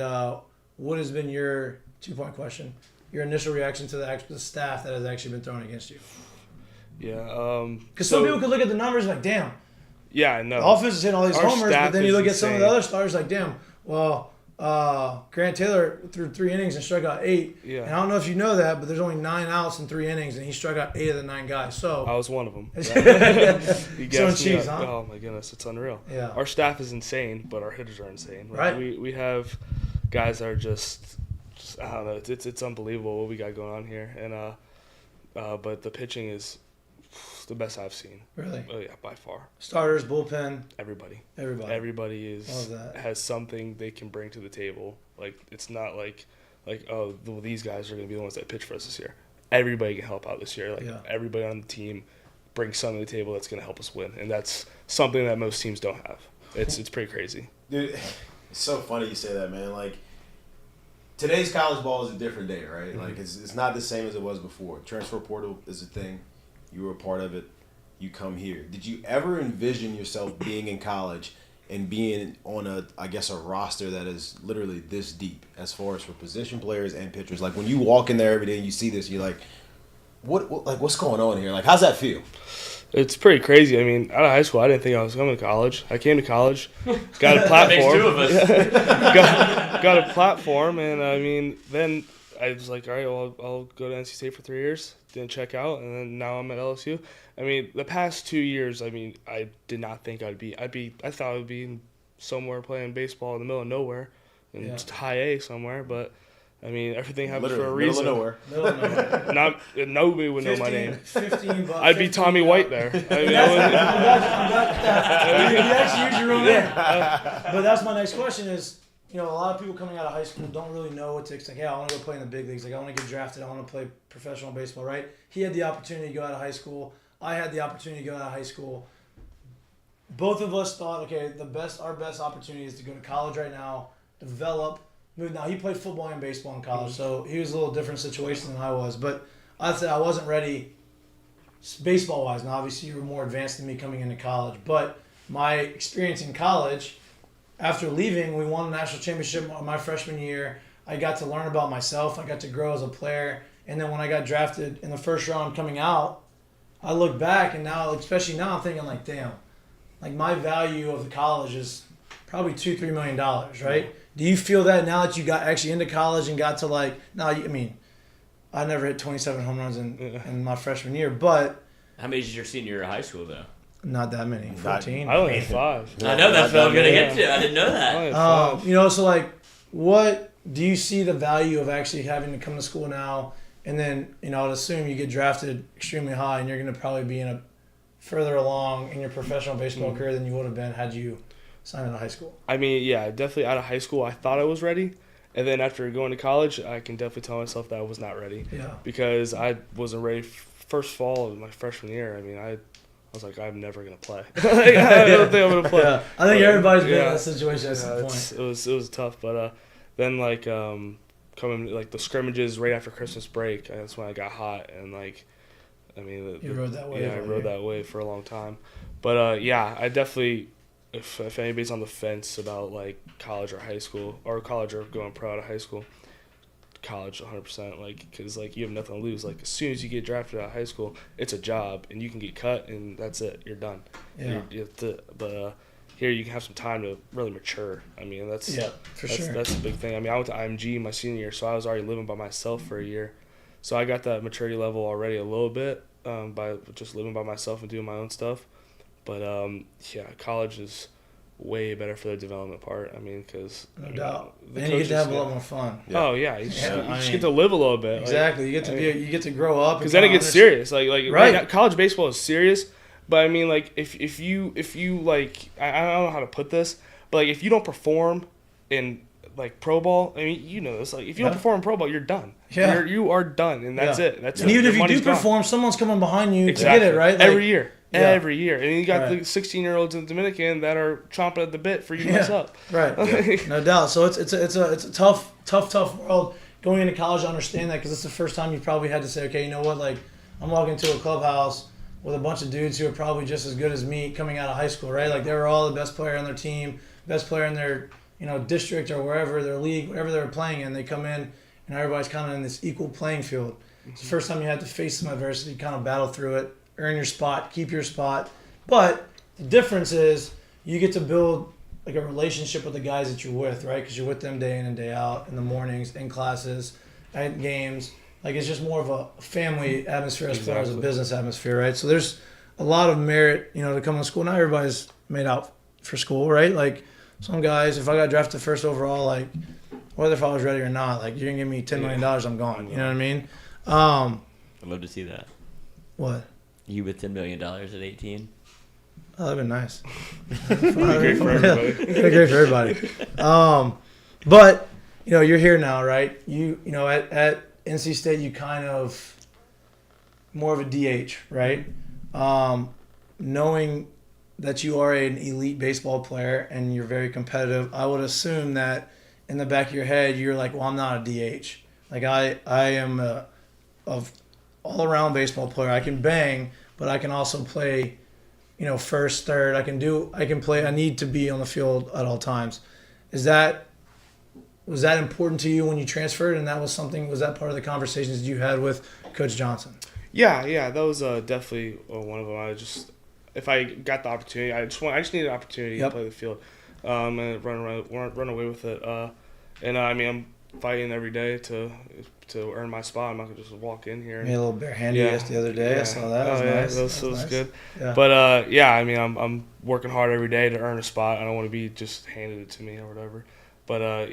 what has been your 2-point question? Your initial reaction to the staff that has actually been thrown against you? Yeah. Because some people could look at the numbers like, damn, Yeah, I know. the offense is hitting all these Our homers, but staff then you is look at some of the insane. other starters like, damn, well, Grant Taylor threw 3 innings and struck out 8. Yeah. And I don't know if you know that, but there's only 9 outs in 3 innings, and he struck out 8 of the 9 guys. So I was one of them. He so in gassed me cheese, up. huh? Oh my goodness, it's unreal. Yeah. Our staff is insane, but our hitters are insane. Right. We have guys that are just I don't know. It's unbelievable what we got going on here, and but the pitching is the best I've seen. Really? Oh yeah, by far. Starters, bullpen, Everybody. everybody. Everybody Love that. has something they can bring to the table. Like it's not like oh well, these guys are gonna be the ones that pitch for us this year. Everybody can help out this year. Like Yeah. everybody on the team brings something to the table that's gonna help us win, and that's something that most teams don't have. It's pretty crazy. Dude, it's so funny you say that, man. Like, today's college ball is a different day, right? Like it's not the same as it was before. Transfer portal is a thing. You were a part of it. You come here. Did you ever envision yourself being in college and being on a roster that is literally this deep as far as for position players and pitchers? Like when you walk in there every day and you see this, you're like, what's going on here? Like, how's that feel? It's pretty crazy. I mean, out of high school, I didn't think I was coming to college. I came to college, got a platform. Makes two of us. got a platform, and I mean, then I was like, all right, well, I'll go to NC State for 3 years. Didn't check out, and then now I'm at LSU. I mean, the past 2 years, I mean, I did not think I thought I would be somewhere playing baseball in the middle of nowhere, in high A somewhere, but. I mean, everything happens for a reason. Middle of nowhere. Nobody would know my name. $15. I'd be Tommy White there. I mean, You actually use your own name. But that's my next question is, a lot of people coming out of high school don't really know what to expect. Like, I want to go play in the big leagues. Like, I want to get drafted. I want to play professional baseball, right? He had the opportunity to go out of high school. I had the opportunity to go out of high school. Both of us thought, okay, our best opportunity is to go to college right now, develop. Now, he played football and baseball in college, so he was a little different situation than I was. But I'd say I wasn't ready baseball-wise. Now, obviously, you were more advanced than me coming into college. But my experience in college, after leaving, we won a national championship my freshman year. I got to learn about myself. I got to grow as a player. And then when I got drafted in the first round coming out, I look back, and now, especially now, I'm thinking like, damn, like my value of the college is probably $2-3 million, right? Do you feel that now that you got actually into college and got to I never hit 27 home runs in my freshman year, but How many is your senior year of high school, though? not that many, 14. I only had 5. I know that's what I'm going to get to. I didn't know that. I only had 5. So what do you see the value of actually having to come to school now? And then, I'd assume you get drafted extremely high and you're going to probably be further along in your professional baseball career than you would have been had you signed out of high school. I mean, yeah, definitely out of high school, I thought I was ready. And then after going to college, I can definitely tell myself that I was not ready. Yeah. Because I wasn't ready. First fall of my freshman year, I mean, I was like, I'm never going to play. I don't think I'm going to play. Yeah. I think everybody's been in that situation at some point. It was tough. But then, coming, the scrimmages right after Christmas break, that's when I got hot. And, you rode that wave. Yeah, I rode that wave for a long time. But, I definitely... If anybody's on the fence about college or high school, or college or going pro out of high school, college 100%. Because you have nothing to lose. As soon as you get drafted out of high school, it's a job, and you can get cut, and that's it. You're done. Yeah. But here you can have some time to really mature. I mean, that's sure. That's the big thing. I mean, I went to IMG my senior year, so I was already living by myself for a year, so I got that maturity level already a little bit by just living by myself and doing my own stuff. But, college is way better for the development part. I mean, because... No doubt. And you get to have a lot more fun. Yeah. Oh, yeah. You just get to live a little bit. Exactly. You get to grow up. Because then it gets serious. Right. Right now, college baseball is serious. But, I mean, if you I don't know how to put this, but, if you don't perform in, pro ball, I mean, you know this. If you don't perform in pro ball, you're done. Yeah. You are done, and that's it. That's and it. even if you do Gone. perform, someone's coming behind you to get it, right? Every year. Yeah. Every year. And you got the 16-year-olds in the Dominican that are chomping at the bit for you to mess up. Right. No doubt. So it's a tough world going into college. I understand that because it's the first time you probably had to say, okay, you know what? I'm walking into a clubhouse with a bunch of dudes who are probably just as good as me coming out of high school, right? They were all the best player on their team, best player in their district or wherever, their league, wherever they were playing in. They come in and everybody's kind of in this equal playing field. It's the first time you had to face some adversity, kind of battle through it, earn your spot, keep your spot. But the difference is you get to build a relationship with the guys that you're with, right? Because you're with them day in and day out, in the mornings, in classes, at games. It's just more of a family atmosphere as far as a business atmosphere, right? So there's a lot of merit, to come to school. Not everybody's made out for school, right? Some guys, if I got drafted first overall, whether if I was ready or not, you're going to give me $10 million, I'm gone. You know what I mean? I'd love to see that. What? You with $10 million at 18? Oh, that'd been nice. Great for everybody. Great for everybody. But you're here now, right? At NC State, you kind of more of a DH, right? Knowing that you are an elite baseball player and you're very competitive, I would assume that in the back of your head, you're like, well, I'm not a DH. Like I am a all-around baseball player. I can bang, but I can also play, first, third. I can play. I need to be on the field at all times. Was that important to you when you transferred? And was that part of the conversations you had with Coach Johnson? Yeah, that was definitely one of them. If I got the opportunity, I just needed an opportunity to play the field, and run away with it. I'm fighting every day to earn my spot. I'm not gonna just walk in here. Made a little bare handy the other day. Yeah. I saw that. That was nice. That was nice. Good. Yeah. But I'm working hard every day to earn a spot. I don't want to be just handed it to me or whatever. But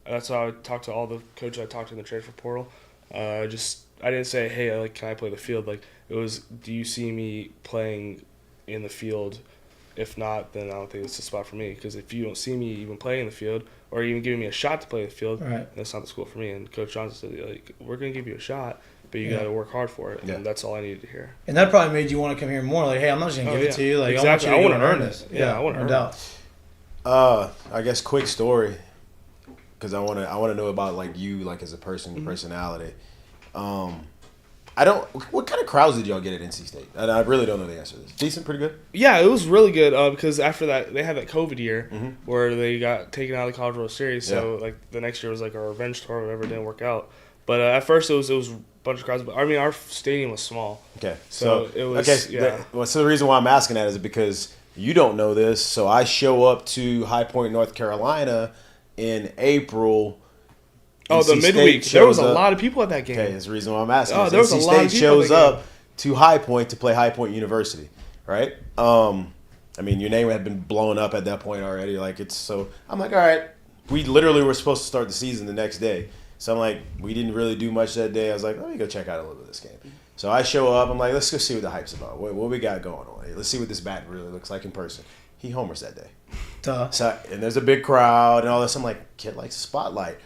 that's how I talked to all the coaches I talked to in the transfer portal. I didn't say, hey, can I play the field? It was, do you see me playing in the field? If not, then I don't think it's the spot for me. Because if you don't see me even playing in the field or even giving me a shot to play in the field, that's not the school for me. And Coach Johnson said, we're going to give you a shot, but you got to work hard for it. And that's all I needed to hear. And that probably made you want to come here more. Like, hey, I'm not just going to give it to you. Like, exactly. I want to earn this. Yeah, I want to earn it. I guess quick story, because I want to know about you as a person, your personality. What kind of crowds did y'all get at NC State? I really don't know the answer to this. Decent, pretty good? Yeah, it was really good because after that, they had that COVID year where they got taken out of the College World Series. So, the next year was a revenge tour or whatever. It didn't work out. But at first, it was a bunch of crowds. But, our stadium was small. Okay. So it was, so the reason why I'm asking that is because you don't know this. So I show up to High Point, North Carolina in April. The midweek. There was a lot of people at that game. Okay, that's the reason why I'm asking. There was a lot of people. NC State shows up to High Point to play High Point University, right? Your name had been blown up at that point already. I'm like, all right. We literally were supposed to start the season the next day. So I'm like, we didn't really do much that day. I was like, let me go check out a little bit of this game. So I show up. I'm like, let's go see what the hype's about. What we got going on here. Let's see what this bat really looks like in person. He homers that day. Duh. So, and there's a big crowd and all this. I'm like, kid likes the spotlight.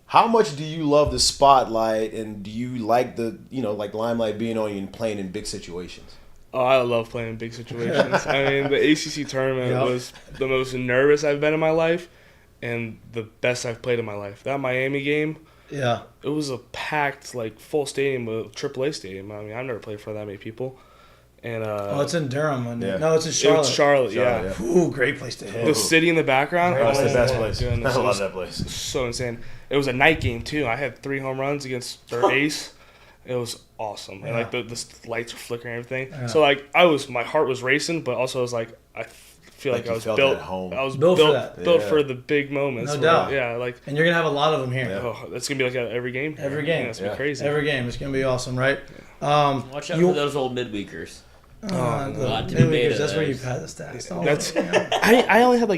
How much do you love the spotlight, and do you like the, limelight being on you and playing in big situations? Oh, I love playing in big situations. The ACC tournament was the most nervous I've been in my life and the best I've played in my life. That Miami game, it was a packed, full stadium, a AAA stadium. I've never played for that many people. And it's in Durham. No, it's in Charlotte. It's Charlotte, yeah. Ooh, great place to hit. The city in the background. That's the best place. Goodness. I love that place. So insane. It was a night game, too. I had 3 home runs against their ace. It was awesome. And, the lights were flickering and everything. Yeah. So, my heart was racing, but also I was I feel like I was built at home. I was built for that. Built for the big moments. No doubt. Yeah, and you're going to have a lot of them here. Yeah. Oh, that's going to be every game. Every game. It's going to be crazy. Every game. It's going to be awesome, right? Watch out for those old midweekers. Midweekers, that's where you pad the stats. I only had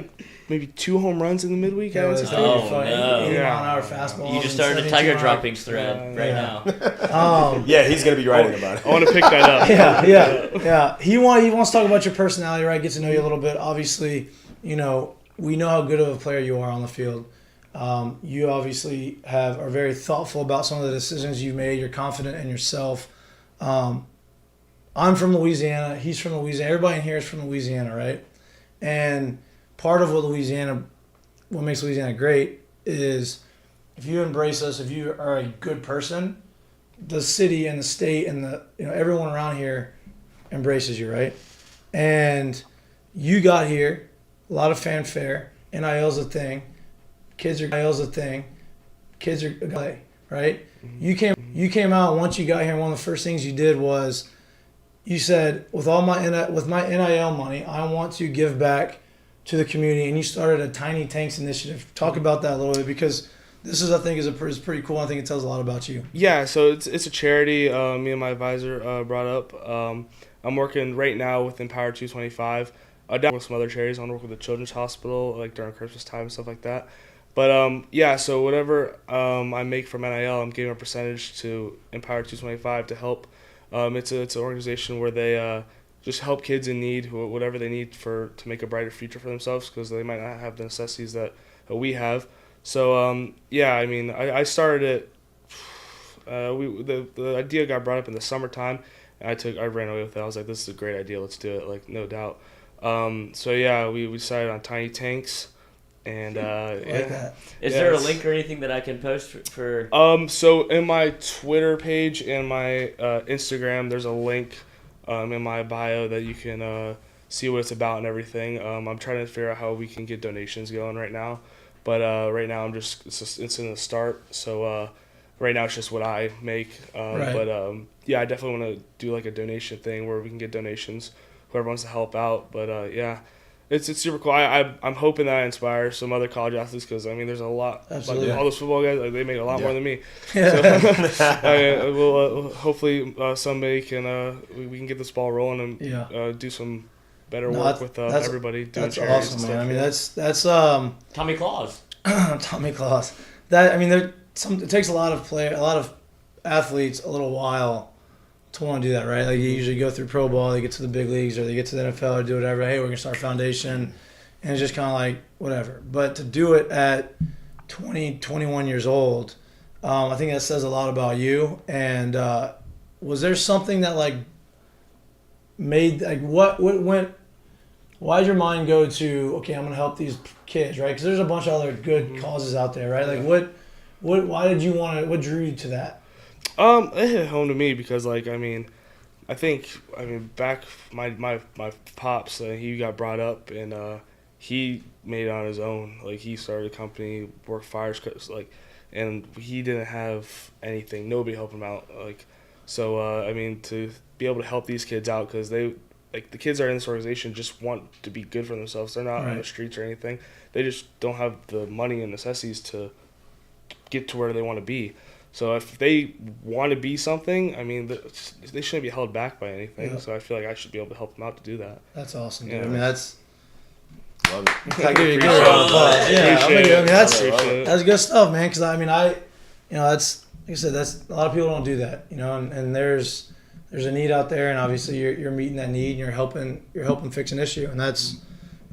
maybe 2 home runs in the midweek. Yeah, 80 mile-an-hour fastball. You just started a Tiger droppings thread now. He's gonna be writing about it. I want to pick that up. Yeah. He wants to talk about your personality, right? Get to know you a little bit. Obviously, we know how good of a player you are on the field. You obviously are very thoughtful about some of the decisions you've made. You're confident in yourself. I'm from Louisiana. He's from Louisiana. Everybody in here is from Louisiana, right? And part of what makes Louisiana great is if you embrace us, if you are a good person, the city and the state and everyone around here embraces you, right? And you got here, a lot of fanfare. NIL's a thing. Kids are play, right? Mm-hmm. You came out once you got here, and one of the first things you did was you said, with my NIL money, I want to give back to the community, and you started a Tiny Tanks initiative. Talk about that a little bit, because this is, I think, is pretty cool. I think it tells a lot about you. Yeah, so it's a charity. Me and my advisor brought up. I'm working right now with Empower 225. I work with some other charities. I want to work with the Children's Hospital, during Christmas time and stuff like that. But so whatever I make from NIL, I'm giving a percentage to Empower 225 to help. It's an organization where they just help kids in need, whatever they need to make a brighter future for themselves, because they might not have the necessities that we have. So I started it. The idea got brought up in the summertime, and I ran away with it. I was like, this is a great idea. Let's do it. No doubt. We decided on Tiny Tanks. And Like that. Is Yeah, there a it's- link or anything that I can post for? So in my Twitter page and my Instagram, there's a link in my bio that you can see what it's about and everything. I'm trying to figure out how we can get donations going right now, but right now it's in the start. So right now it's just what I make. Right. But yeah, I definitely want to do like a donation thing where we can get donations. Whoever wants to help out, but yeah. It's super cool. I'm hoping that I inspire some other college athletes because, I mean, there's a lot. Absolutely. Like, all those football guys, like, they make a lot more than me. Yeah. So we'll hopefully somebody can we can get this ball rolling and Yeah. do some better No, work with that's- everybody doing That's charities and awesome, stuff. man. I mean, yeah. that's Tommy Claus. Tommy Claus. That I mean, it takes a lot of athletes a little while to want to do that, right? Like you usually go through pro ball, they get to the big leagues, or they get to the NFL, or do whatever. Hey, we're gonna start a foundation, and it's just kind of like whatever. But to do it at 20, 21 years old, I think that says a lot about you. And was there something that like made like what went? Why did your mind go to okay? I'm gonna help these kids, right? Because there's a bunch of other good causes out there, right? Like what? Why did you want to? What drew you to that? It hit home to me because, like, I mean, back my pops, he got brought up and he made it on his own. Like, he started a company, worked fires, like, and he didn't have anything. Nobody helped him out. Like, so I mean, to be able to help these kids out because they, like, the kids that are in this organization just want to be good for themselves. They're not on the Right. streets or anything. They just don't have the money and necessities to get to where they want to be. So if they want to be something, I mean, they shouldn't be held back by anything. Yeah. So I feel like I should be able to help them out to do that. That's awesome, dude. Yeah. I mean, that's. Love it. I give you a Appreciate good round of applause. it. Yeah, I Appreciate mean, it. that's Appreciate it. that's good stuff, man. Because I mean, that's like I said, that's a lot of people don't do that, and there's a need out there, and obviously you're meeting that need, and you're helping fix an issue, and that's.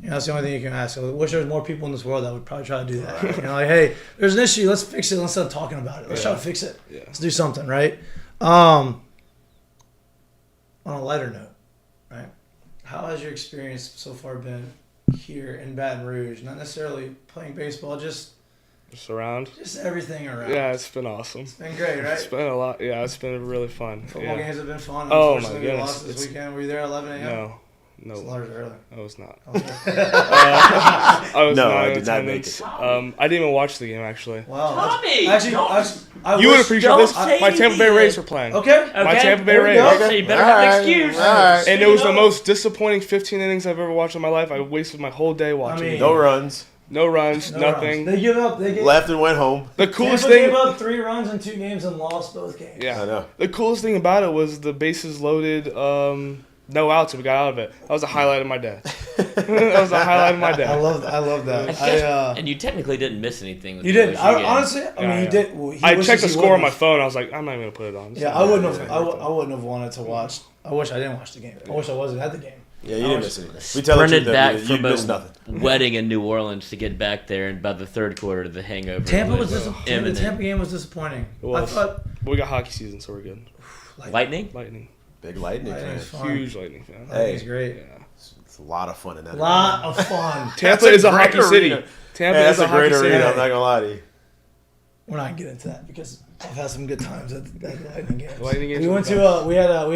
That's the only thing you can ask. I wish there was more people in this world that would probably try to do that. Like, hey, there's an issue. Let's fix it. Instead of talking about it, let's try to fix it. Yeah. Let's do something, right? On a lighter note, right? How has your experience so far been here in Baton Rouge? Not necessarily playing baseball, just around. everything around. Yeah, it's been awesome. It's been great, right? It's been a lot. Yeah, it's been really fun. Football yeah. games have been fun. Oh, my Unfortunately, we goodness. lost this weekend. Were you there at 11 a.m.? No, It's large early. I was not. Okay. I was No, not I in did not make attendance. I didn't even watch the game actually. Wow. Tommy, Actually, don't- I You would wish- appreciate don't this. say My Tampa Bay anything. Rays were playing. Okay. My Tampa Bay There we Rays. go. So you better have an excuse. All right. And it was the most disappointing 15 innings I've ever watched in my life. I wasted my whole day watching. mean- it. No runs. No runs, No nothing. runs. They give up. They get, Left and went home. The coolest Tampa thing. gave up 3 runs in 2 games and lost both games. Yeah. I know. The coolest thing about it was the bases loaded, no outs, and we got out of it. That was a highlight of my day. That was a highlight of my day. I love that. I guess- and you technically didn't miss anything. With You the didn't. LSU game. Honestly, I mean, Yeah, you yeah. did. Well, he I wishes checked the he score on my would've. phone. I was like, I'm not even gonna put it on. Yeah, I wouldn't have. Yeah. I wouldn't have wanted to watch. I wish I didn't watch the game. I wish I wasn't at the game. Yeah, you didn't miss anything. We tell the Sprinted truth back that from you missed a nothing. wedding in New Orleans to get back there, and by the third quarter, the hangover. Tampa was was disappointing. The imminent. Tampa game was disappointing. It was. I thought But we got hockey season, so we're good. Lightning. Lightning. Big lightning. Lightning's fan. fun. Huge Lightning fan. Hey. It's great. Yeah. It's a lot of fun in that. Lot of fun. Tampa That's is a great hockey city. arena. Tampa Yeah, is that's a a great hockey arena. city. I'm not gonna lie to you. We're not getting into that because I've had some good times at Lightning games. Lightning games We are went the to we had a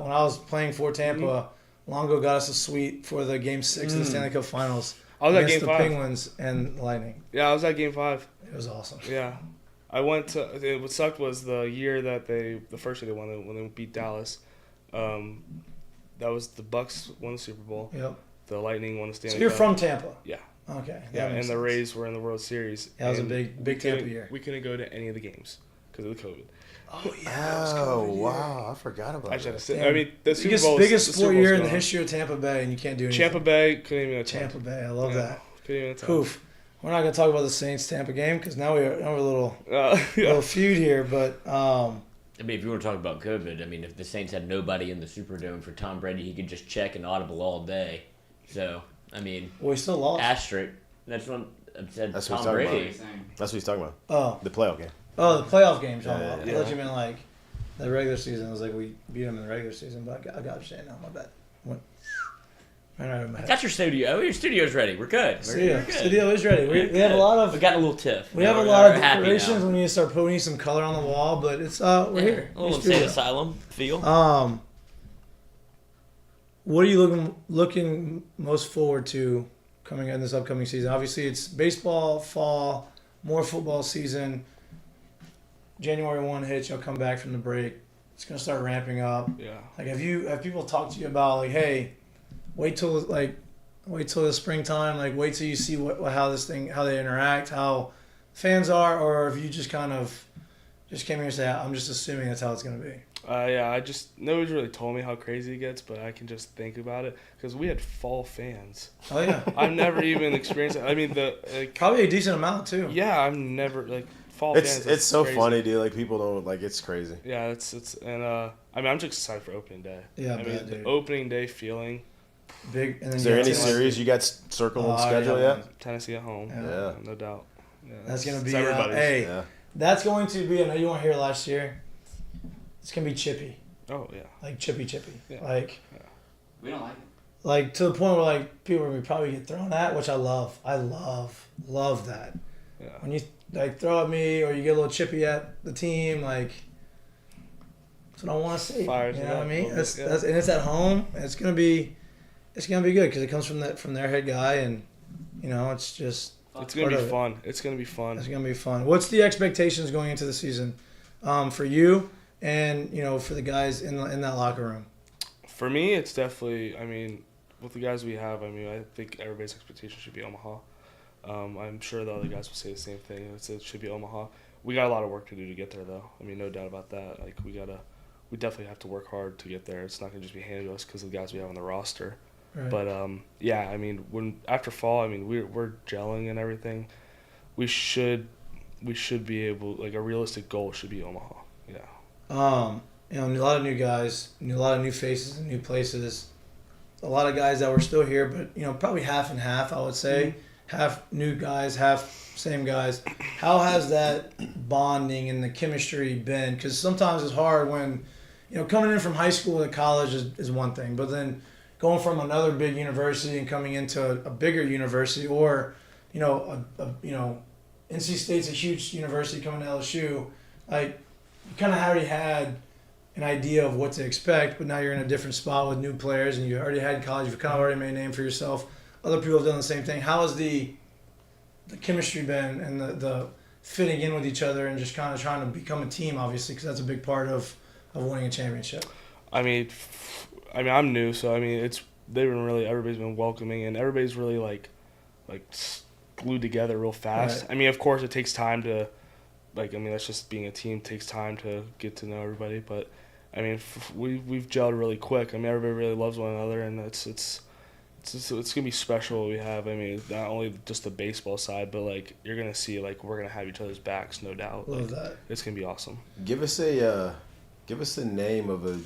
when I was playing for Tampa. Longo got us a suite for the Game 6 of the Stanley Cup Finals. I was at against Game the 5. Penguins and the Lightning. Yeah, I was at Game 5. It was awesome. Yeah. I went to. What sucked was the year that the first year they won, when they beat Dallas. That was the Bucks won the Super Bowl. Yep. The Lightning won the Stanley So you're Cup. from Tampa. Yeah. Okay. that Yeah, and makes the sense. Rays were in the World Series. That was a and big we Tampa couldn't- year. We couldn't go to any of the games because of the COVID. Oh yeah. Oh wow, I forgot about I just had to that. sit. Damn. I mean, the Super Biggest Bowl. biggest the sport Super Bowl's year in the gone. history of Tampa Bay, and you can't do anything. Tampa Bay couldn't even attend. Tampa Bay. I love Yeah, that. Couldn't even attend. Poof. We're not gonna talk about the Saints Tampa game because now we're a little Yeah. little feud here, but I mean, if you want to talk about COVID, I mean, if the Saints had nobody in the Superdome for Tom Brady, he could just check and audible all day. So, I mean, well, we still lost. asterisk. That's what I said. That's what Tom he's talking Brady. That's what he's talking about. Oh, The playoff game. the playoff games. Yeah, I yeah, thought you meant like the regular season. I was like, we beat them in the regular season, but I got you saying now. My bad. All right, Matt. Got your studio. Your studio's ready. We're good. We're good. Studio is ready. We have a lot of. We got a little tiff. We have a We're lot of happy decorations. now. We need to start putting some color on the wall, but it's we're here. A little Studio. insane asylum feel. What are you looking most forward to coming in this upcoming season? Obviously, it's baseball, fall, more football season. January 1 hits, you'll come back from the break. It's gonna start ramping up. Yeah. Like, have people talked to you about like, hey, wait till the springtime, like wait till you see how they interact, how fans are, or if you just kind of just came here and say, I'm just assuming that's how it's gonna be. Yeah, nobody's really told me how crazy it gets, but I can just think about it because we had fall fans. Oh yeah. I've never even experienced it. I mean, Probably a decent amount too. yeah, I've never fall It's fans. it's so crazy. funny, dude. Like people don't like it's crazy. Yeah, and I mean, I'm just excited for opening day. Yeah, I mean, dude. the opening day feeling. Big. And then Is you there got any Tennessee. series you got circled on Oh, schedule yeah. yet? Tennessee at home. Yeah. No doubt. Yeah, That's gonna it's be everybody's. hey. Yeah. That's going to be. I know you weren't here last year. It's gonna be chippy, Oh yeah. like chippy, Yeah. like We don't like it. like to the point where like people are gonna probably get thrown at, which I love. I love that. Yeah. When you like throw at me or you get a little chippy at the team, like that's what I want to see. Fires You it know what I up a mean? little That's, bit, yeah. that's and it's at home. And it's gonna be good because it comes from their head guy, and you know it's just It's gonna be part of it. fun. It's gonna be fun. it's gonna be fun. What's the expectations going into the season, for you and for the guys in that locker room? For me, it's definitely. I mean, with the guys we have, I mean, I think everybody's expectation should be Omaha. I'm sure the other guys will say the same thing. It should be Omaha. We got a lot of work to do to get there, though. I mean, no doubt about that. Like we definitely have to work hard to get there. It's not gonna just be handed to us because of the guys we have on the roster. Right. But yeah, I mean, after fall, I mean, we're gelling and everything. We should be able, like, a realistic goal should be Omaha. Yeah. A lot of new guys, a lot of new faces and new places. A lot of guys that were still here, but probably half and half. I would say half new guys, half same guys. How has that bonding and the chemistry been? Because sometimes it's hard when coming in from high school to college is one thing, but then going from another big university and coming into a bigger university, or NC State's a huge university coming to LSU, like you kind of already had an idea of what to expect, but now you're in a different spot with new players, and you already had college. You've kind of already made a name for yourself. Other people have done the same thing. How has the chemistry been and the fitting in with each other and just kind of trying to become a team, obviously, because that's a big part of winning a championship? I mean, I'm new, so I mean, everybody's been welcoming, and everybody's really like glued together real fast. Right. I mean, of course, it takes time to, that's just being a team. Takes time to get to know everybody, but I mean, we've gelled really quick. I mean, everybody really loves one another, and it's gonna be special what we have. I mean, not only just the baseball side, but like you're gonna see we're gonna have each other's backs, no doubt. Love that. It's gonna be awesome. Give us a name of a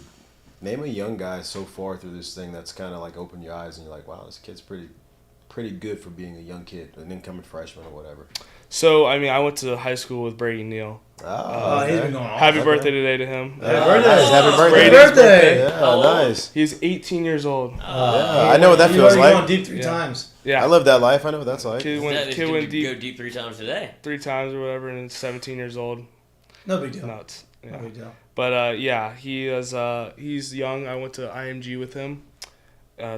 young guy so far through this thing that's kind of like opened your eyes and you're like, wow, this kid's pretty good for being a young kid, an incoming freshman or whatever. So I mean, I went to high school with Brady Neal. Oh, He's been going off. Happy birthday today to him. Happy birthday. Happy birthday. Brady's birthday. Yeah, How old? nice. He's 18 years old. I know what that You've feels already like. gone deep 3 Yeah. times. Yeah. I live that life. I know what that's like. Kid He's went gonna deep go deep 3 times today. 3 times or whatever, and 17 years old. No big deal. Nuts. Yeah. No big deal. But yeah, he's young. I went to IMG with him,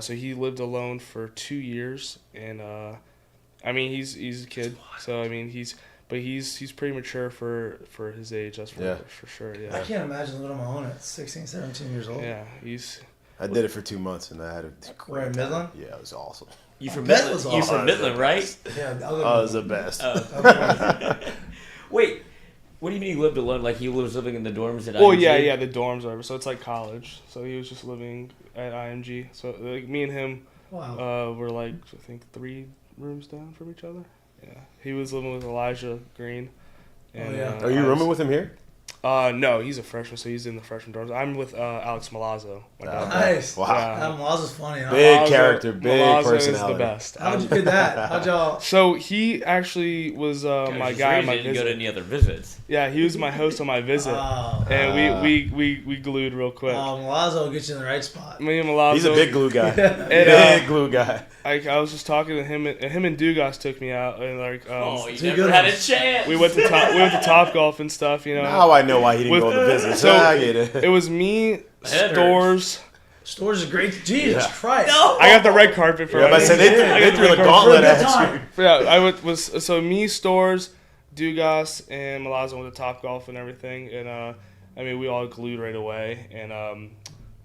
so he lived alone for 2 years, and I mean he's a kid, so I mean he's pretty mature for his age. That's for sure. I Yeah. can't imagine little Mahone at 16, 17 years old. Yeah. I did it for 2 months and I had a Where, great in time. Midland? Yeah, it was awesome. You from That Midland? was You from awesome. Midland, right? Yeah, I Oh, it was the best. Wait, what do you mean he lived alone? Like he was living in the dorms at Well, IMG? yeah, the dorms are so it's like college. So he was just living at IMG. So like me and him Wow. were like I think 3 rooms down from each other. Yeah, he was living with Elijah Green. And, yeah. Are you rooming with him here? No, he's a freshman, so he's in the freshman dorms. I'm with Alex Malazzo. My dad. Nice. Wow. Yeah. Malazzo's funny, huh? Big character, big Malazzo personality. is the best. How'd you get that? How'd y'all? So he actually was my guy on my Didn't go to visit. any other visits. Yeah, he was my host on my visit, Oh, and we glued real quick. Malazzo will get you in the right spot. Me and Malazzo. He's a big glue guy. And, Big glue guy. I was just talking to him, and him and Dugas took me out, and like You Two never good had a ones. chance. we went to Top Golf and stuff, you know. Now I know why he didn't go to the visit. So I get it. it was me, head Stores. Stores is great. Jesus Yeah. Christ. No. I got the red carpet for Yeah, but I said everything. they threw the For a gauntlet good at time. you. Yeah, I was so me, Stores, Dugas, and Malazzo went to Top Golf and everything, and I mean we all glued right away, and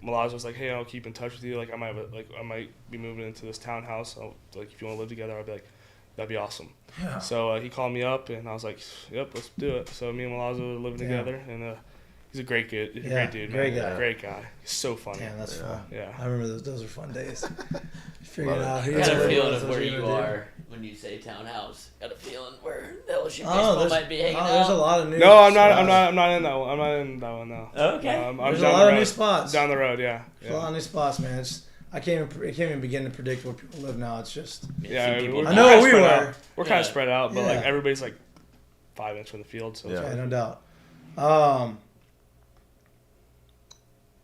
Malazzo was like, hey, I'll keep in touch with you. Like I might be moving into this townhouse. Like if you want to live together, I'll be like, that'd be awesome. Yeah. So he called me up, and I was like, yep, let's do it. So me and Malazzo were living Yeah. together, and he's a great kid. He's a Yeah, great dude. great man. guy. Great guy. He's so funny. Damn, that's fun. Yeah. I remember those were fun days. Figuring Love out it. who I got a everybody feeling was, of what where you you gonna do. are when you say townhouse. Got a feeling where the LSU Oh, baseball there's, might be hanging there's a out. lot of new. No, I'm not spots. in that one. I'm not in that one now. Okay. I'm There's a down lot the of road. new spots. Down the road, yeah. There's a lot of new spots, man. I can't even begin to predict where people live now. It's just. Yeah, Some people we're I know kinda we spread were. out. We're kind Yeah. of spread out, but like Yeah. everybody's like 5 minutes from the field. So Yeah. Yeah, no doubt.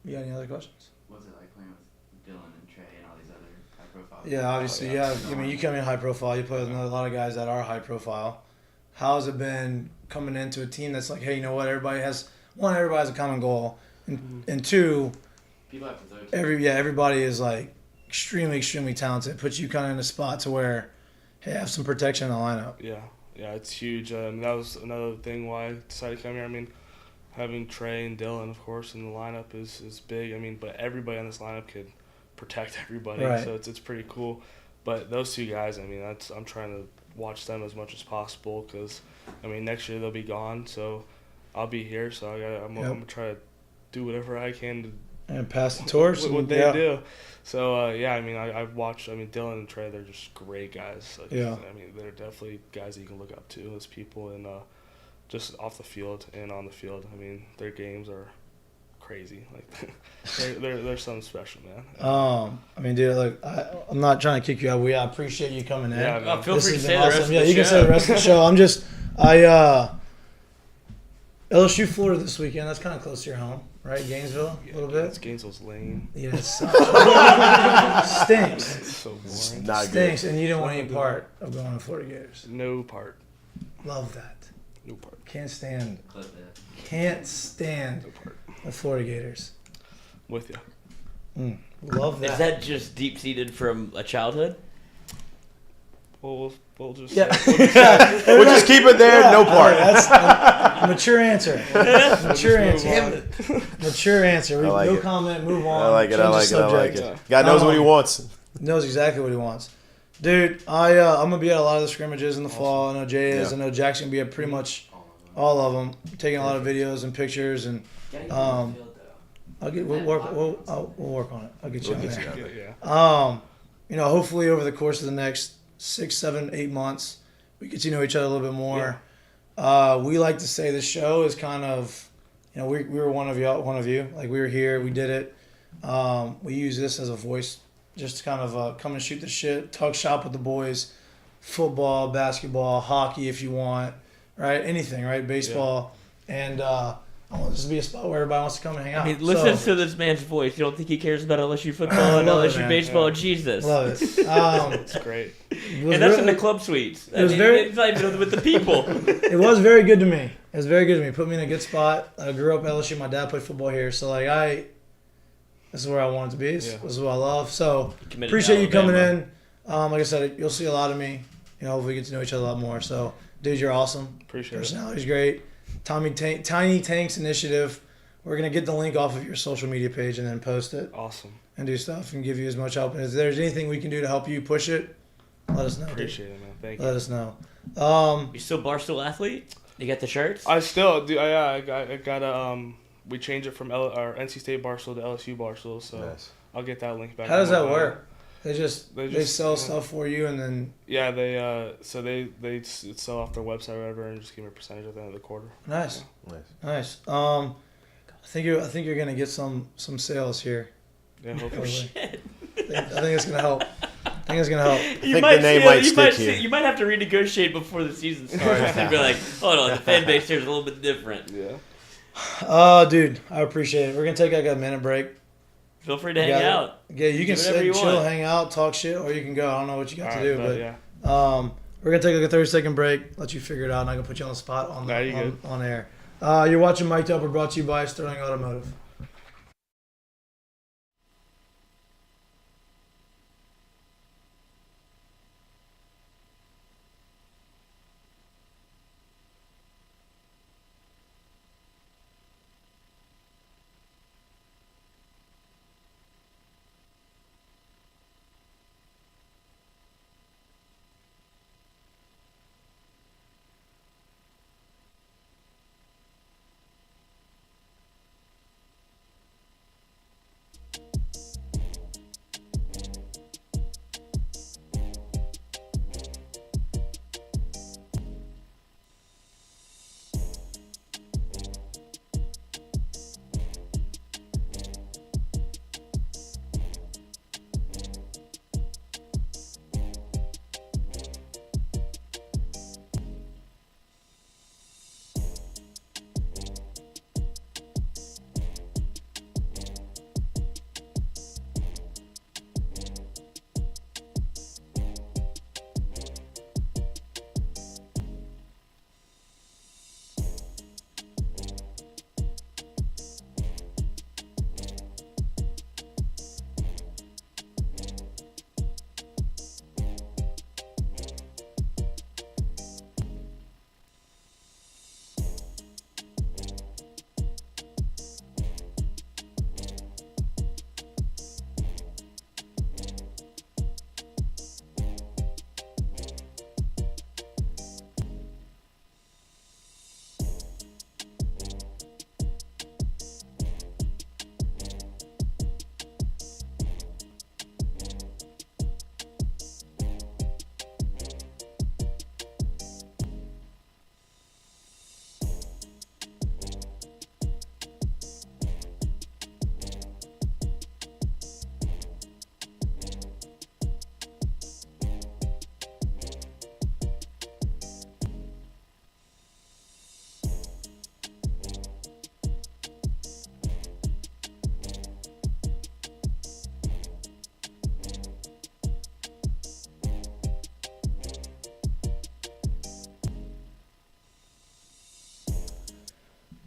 You got any other questions? What's it like playing with Dylan and Trey and all these other high profile? Yeah, obviously, yeah. I mean, you come in high profile. You play with a lot of guys that are high profile. How has it been coming into a team that's like, hey, you know what? Everybody has a common goal, and two, People have to throw to everybody is like extremely talented. Puts you kind of in a spot to where, hey, have some protection in the lineup. yeah, it's huge. That was another thing why I decided to come here. I mean, having Trey and Dylan, of course, in the lineup is big. I mean, but everybody on this lineup could protect everybody, Right. so it's pretty cool. But those two guys, I mean, I'm trying to watch them as much as possible because, I mean, next year they'll be gone, so I'll be here. So I'm gonna try to do whatever I can to And pass the torch. what they yeah. do. So I mean, I've watched. I mean, Dylan and Trey, they're just great guys. Like, Yeah. I mean, they're definitely guys that you can look up to as people, and just off the field and on the field. I mean, their games are crazy. Like they're something special, man. I mean, dude, look, I'm not trying to kick you out. I appreciate you coming in. Yeah, man. Feel This free to has say been the rest awesome. of the Yeah, you show. can say the rest of the show. LSU Florida this weekend. That's kind of close to your home, right? Gainesville, a little It's bit. Gainesville's lame. Yes. Stinks. It's so It's boring. not good. Stinks, and you didn't want any part of going to Florida Gators. No part. Love that. No part. Can't stand clip it. No part. the Florida Gators. With you. Love that. Is that just deep seated from a childhood? We'll just. Yeah. We'll just keep it there. No part. That's a mature answer. Mature Move answer. on. Mature answer. I like No it. comment. Move on. I like it. I Change like the it. I like subject. it. God knows what he wants. Knows exactly what he wants. Dude, I'm gonna be at a lot of the scrimmages in the fall. I know Jay is. Yeah. I know Jackson be at pretty much all of them. Taking a lot of videos and pictures, and Gotta get Um, in the field though. we'll work on it. I'll get you We'll on get there. you Yeah. Hopefully over the course of the next 6, 7, 8 months, we get to know each other a little bit more. We like to say this show is kind of, we were one of you. Like we were here, we did it. We use this as a voice, just to kind of come and shoot the shit, talk shop with the boys, football, basketball, hockey if you want, right? Anything, right? Baseball, and I want this to be a spot where everybody wants to come and hang out. I mean, listen to this man's voice. You don't think he cares about LSU football and love it, LSU man. baseball? Yeah. Jesus. Love it. It's great. And that's in the club suites. It was very- It's not even with the people. It was very good to me. It was very good to me. Put me in a good spot. I grew up LSU. My dad played football here, so this is where I wanted to be. This is what I love. So Committed appreciate to you coming Alabama. in. Like I said, you'll see a lot of me. Hopefully we get to know each other a lot more. So, dude, you're awesome. Appreciate it. Personality's great. Tiny Tanks Initiative. We're gonna get the link off of your social media page and then post it Awesome. and do stuff and give you as much help. And if there's anything we can do to help you push it, let us know. dude. Appreciate it, man. Thank you. Let us know. You still Barstool athlete? You got the shirts? I still do. I got we changed it from our NC State Barstool to LSU Barstool, so Nice. I'll get that link back. How does on my that bio. work? They sell stuff for you and then. Yeah, they sell off their website or whatever and just give me a percentage at the end of the quarter. Nice. Yeah. Nice. I think you're gonna get some sales here. Yeah, hopefully. I think it's gonna help. You think might the name feel- might you stick might here. see- you might have to renegotiate before the season starts and be like, hold on, the fan base here is a little bit different. Yeah. Dude, I appreciate it. We're gonna take like a minute break. Feel free to hang out. Yeah, you can Do whatever sit, you chill, want. hang out, talk shit, or you can go. I don't know what you got to do, but yeah. we're gonna take like a 30-second break. Let you figure it out. I'm not gonna put you on the spot Nah, you good. on air. You're watching Mik'd Up. We're brought to you by Sterling Automotive.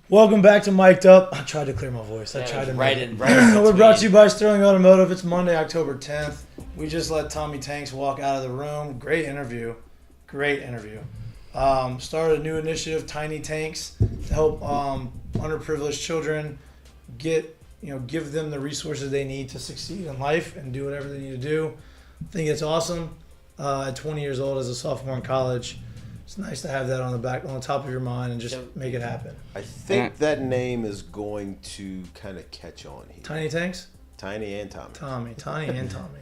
Welcome back to Mik'd Up. I tried to clear my voice. I tried to right make in. it. Right We're brought to you by Sterling Automotive. It's Monday, October 10th. We just let Tommy Tanks walk out of the room. Great interview. Started a new initiative, Tiny Tanks, to help underprivileged children give them the resources they need to succeed in life and do whatever they need to do. I think it's awesome. At 20 years old, as a sophomore in college, it's nice to have that on the top of your mind and just make it happen. I think that name is going to kind of catch on here. Tiny Tanks? Tiny and Tommy. Tiny and Tommy.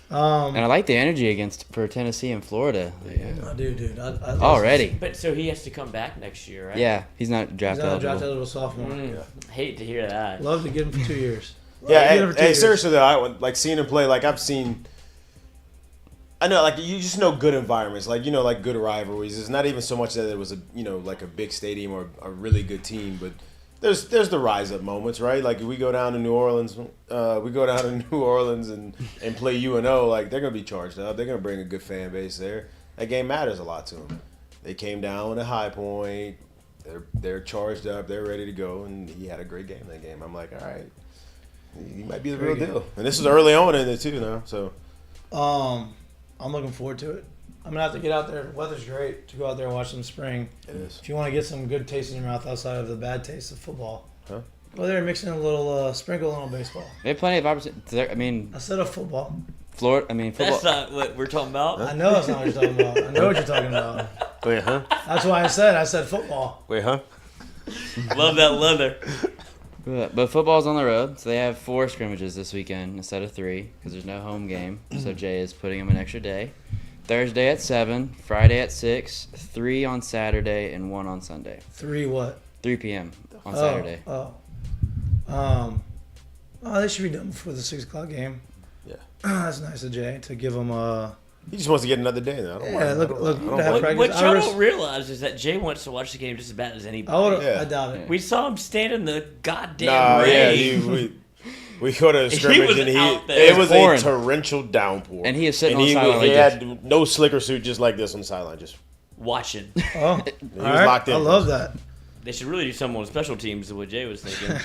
And I like the energy for Tennessee and Florida. I do, dude. I Already. But so he has to come back next year, right? Yeah, he's not He's draft not a eligible. draft eligible sophomore. Hate to hear that. Love to get him for 2 years. Yeah, hey, seriously though, I like seeing him play. Like I know, like you just know good environments, like like good rivalries. It's not even so much that it was like a big stadium or a really good team, but there's the rise up moments, right? Like if we go down to New Orleans, and play UNO, like they're gonna be charged up. They're gonna bring a good fan base there. That game matters a lot to them. They came down with a high point. They're charged up. They're ready to go, and he had a great game that game. I'm like, all right, he might be the real deal. And this is early on in it too, now. So, I'm looking forward to it. I'm gonna have to get out there. The weather's great to go out there and watch some spring. it is. If you want to get some good taste in your mouth outside of the bad taste of football, Huh? go there and mix in a little sprinkle in a little baseball. They have plenty of opportunities. I mean, I said of football. Florida. I mean, football. That's not what we're talking about. I know that's not what you're talking about. I know what you're talking about. Wait, huh? That's why I said football. Wait, huh? Love that leather. But football's on the road, so they have 4 scrimmages this weekend instead of 3 because there's no home game. So Jay is putting them an extra day. Thursday at 7, Friday at 6, 3 on Saturday, and 1 on Sunday. 3 what? 3 p.m. on Saturday. They should be done before the 6 o'clock game. Yeah. That's nice of Jay to give them He just wants to get another day now. I don't mind. look, I don't to have mind. practice. What y'all don't realize is that Jay wants to watch the game just as bad as anybody. Yeah. I doubt it. We saw him stand in the goddamn Nah, yeah, rain. we go to a scrimmage was and out there. it was pouring. a torrential downpour. And he is sitting and on the sideline he like had no slicker suit just like this on the sideline. Just Watching. Oh, he all was right. locked in. I love that. They should really do something on special teams, is what Jay was thinking.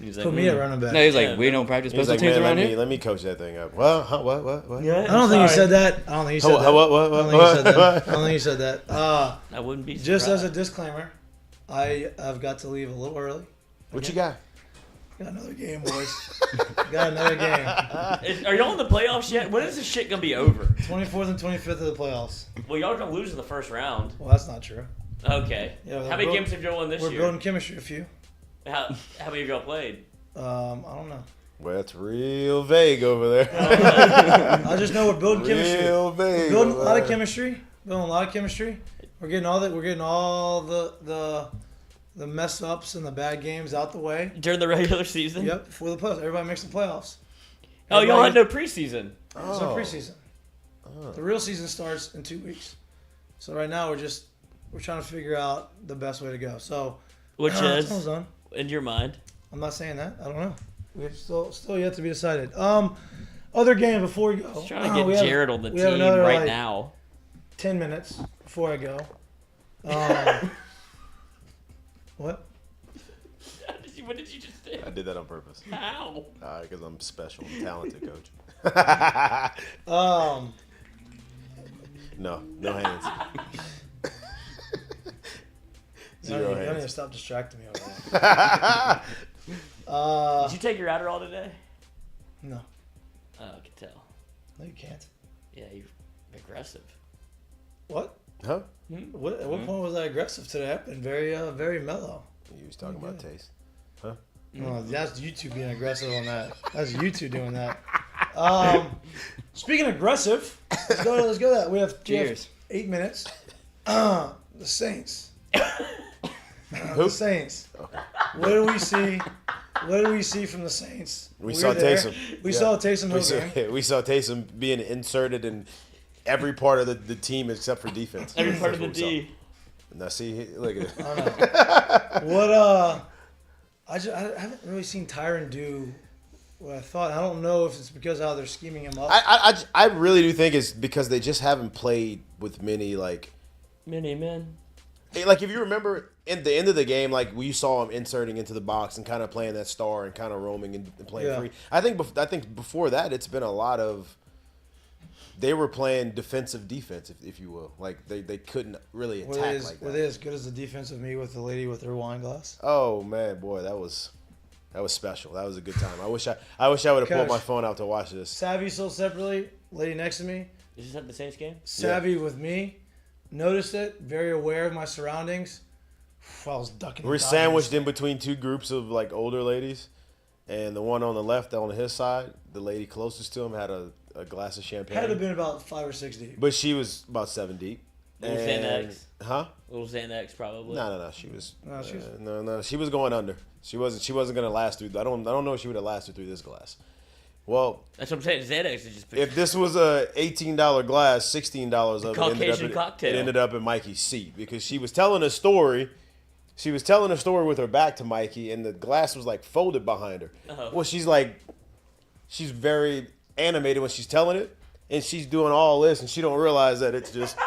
He's like, Put me at running back. No, he's like, Yeah, we don't practice He was special like, teams man, around here. let me coach that thing up. Well, huh, what? Yeah, I don't think he said that. I don't think he said that. What? I don't think he said that. I don't think he said that. I wouldn't be surprised. Just as a disclaimer, I've got to leave a little early. What you got? Got another game, boys. Got another game. Are y'all in the playoffs yet? When is this shit gonna be over? 24th and 25th of the playoffs. Well, y'all are gonna lose in the first round. Well, that's not true. Okay. Yeah, How many games have y'all won this We're year? building chemistry. A few. How many have y'all played? I don't know. Well, that's real vague over there. I just know we're building chemistry. Real vague. Building a over lot of there. chemistry. Building a lot of chemistry. We're getting all that. We're getting all the mess ups and the bad games out the way. During the regular season? Yep, before the playoffs. Everybody makes the playoffs. Oh, y'all had Everybody- no preseason. There's no preseason. The real season starts in 2 weeks. So right now we're trying to figure out the best way to go. So Which it's is, almost done. in your mind. I'm not saying that. I don't know. We're still yet to be decided. Other game before we go. Just trying to get Jared on the we have team another, right like, now. 10 minutes before I go. What? What did you just do? I did that on purpose. How? Because I'm special, I'm talented, coach. No hands. Zero You don't need to hands. stop distracting me over there. Did you take your Adderall today? No. Oh, I can tell. No, you can't. Yeah, you're aggressive. What? Huh? At what point was I aggressive today? I've been very mellow. You was talking about taste. No, that's you two being aggressive on that. That's you two doing that. Speaking of aggressive, let's go to that. We have Cheers. 8 minutes. The Saints. The Saints. What do we see? What do we see from the Saints? We We're saw there. Taysom. We Yeah. saw Taysom We saw, Hill. we saw Taysom being inserted in every part of the team except for defense. Every part of the That's what we D. saw. Now see, look at it. What I haven't really seen Tyron do what I thought. I don't know if it's because of how they're scheming him up. I really do think it's because they just haven't played with many Mini men. like if you remember in the end of the game, like we saw him inserting into the box and kind of playing that star and kind of roaming and playing Yeah. free. I think before that it's been a lot of they were playing defensive defense, if you will. Like they couldn't really Were attack they, like were that. they as good as the defense of me with the lady with her wine glass? Oh man, boy, that was special. That was a good time. I wish I would have pulled Coach. my phone out to watch this. Savvy sold separately, lady next to me. Is this at the Saints game? Savvy with me. Noticed it, very aware of my surroundings. I was ducking. We're and dodging. sandwiched in between two groups of like older ladies, and the one on the left, on his side, the lady closest to him had a glass of champagne. Had to have been about 5 or 6 deep. But she was about 7 deep. Little And- Xanax. Huh? Little Xanax, probably. No. She was. No, she was- No. She was going under. She wasn't gonna last through. I don't know if she would have lasted through this glass. Well, That's what I'm saying. Xanax is just. if this was a $18 glass, $16 of it Caucasian cocktail. It ended up in Mikey's seat because she was telling a story. She was telling a story with her back to Mikey, and the glass was like folded behind her. Uh-huh. Well, she's very animated when she's telling it, and she's doing all this, and she don't realize that it's just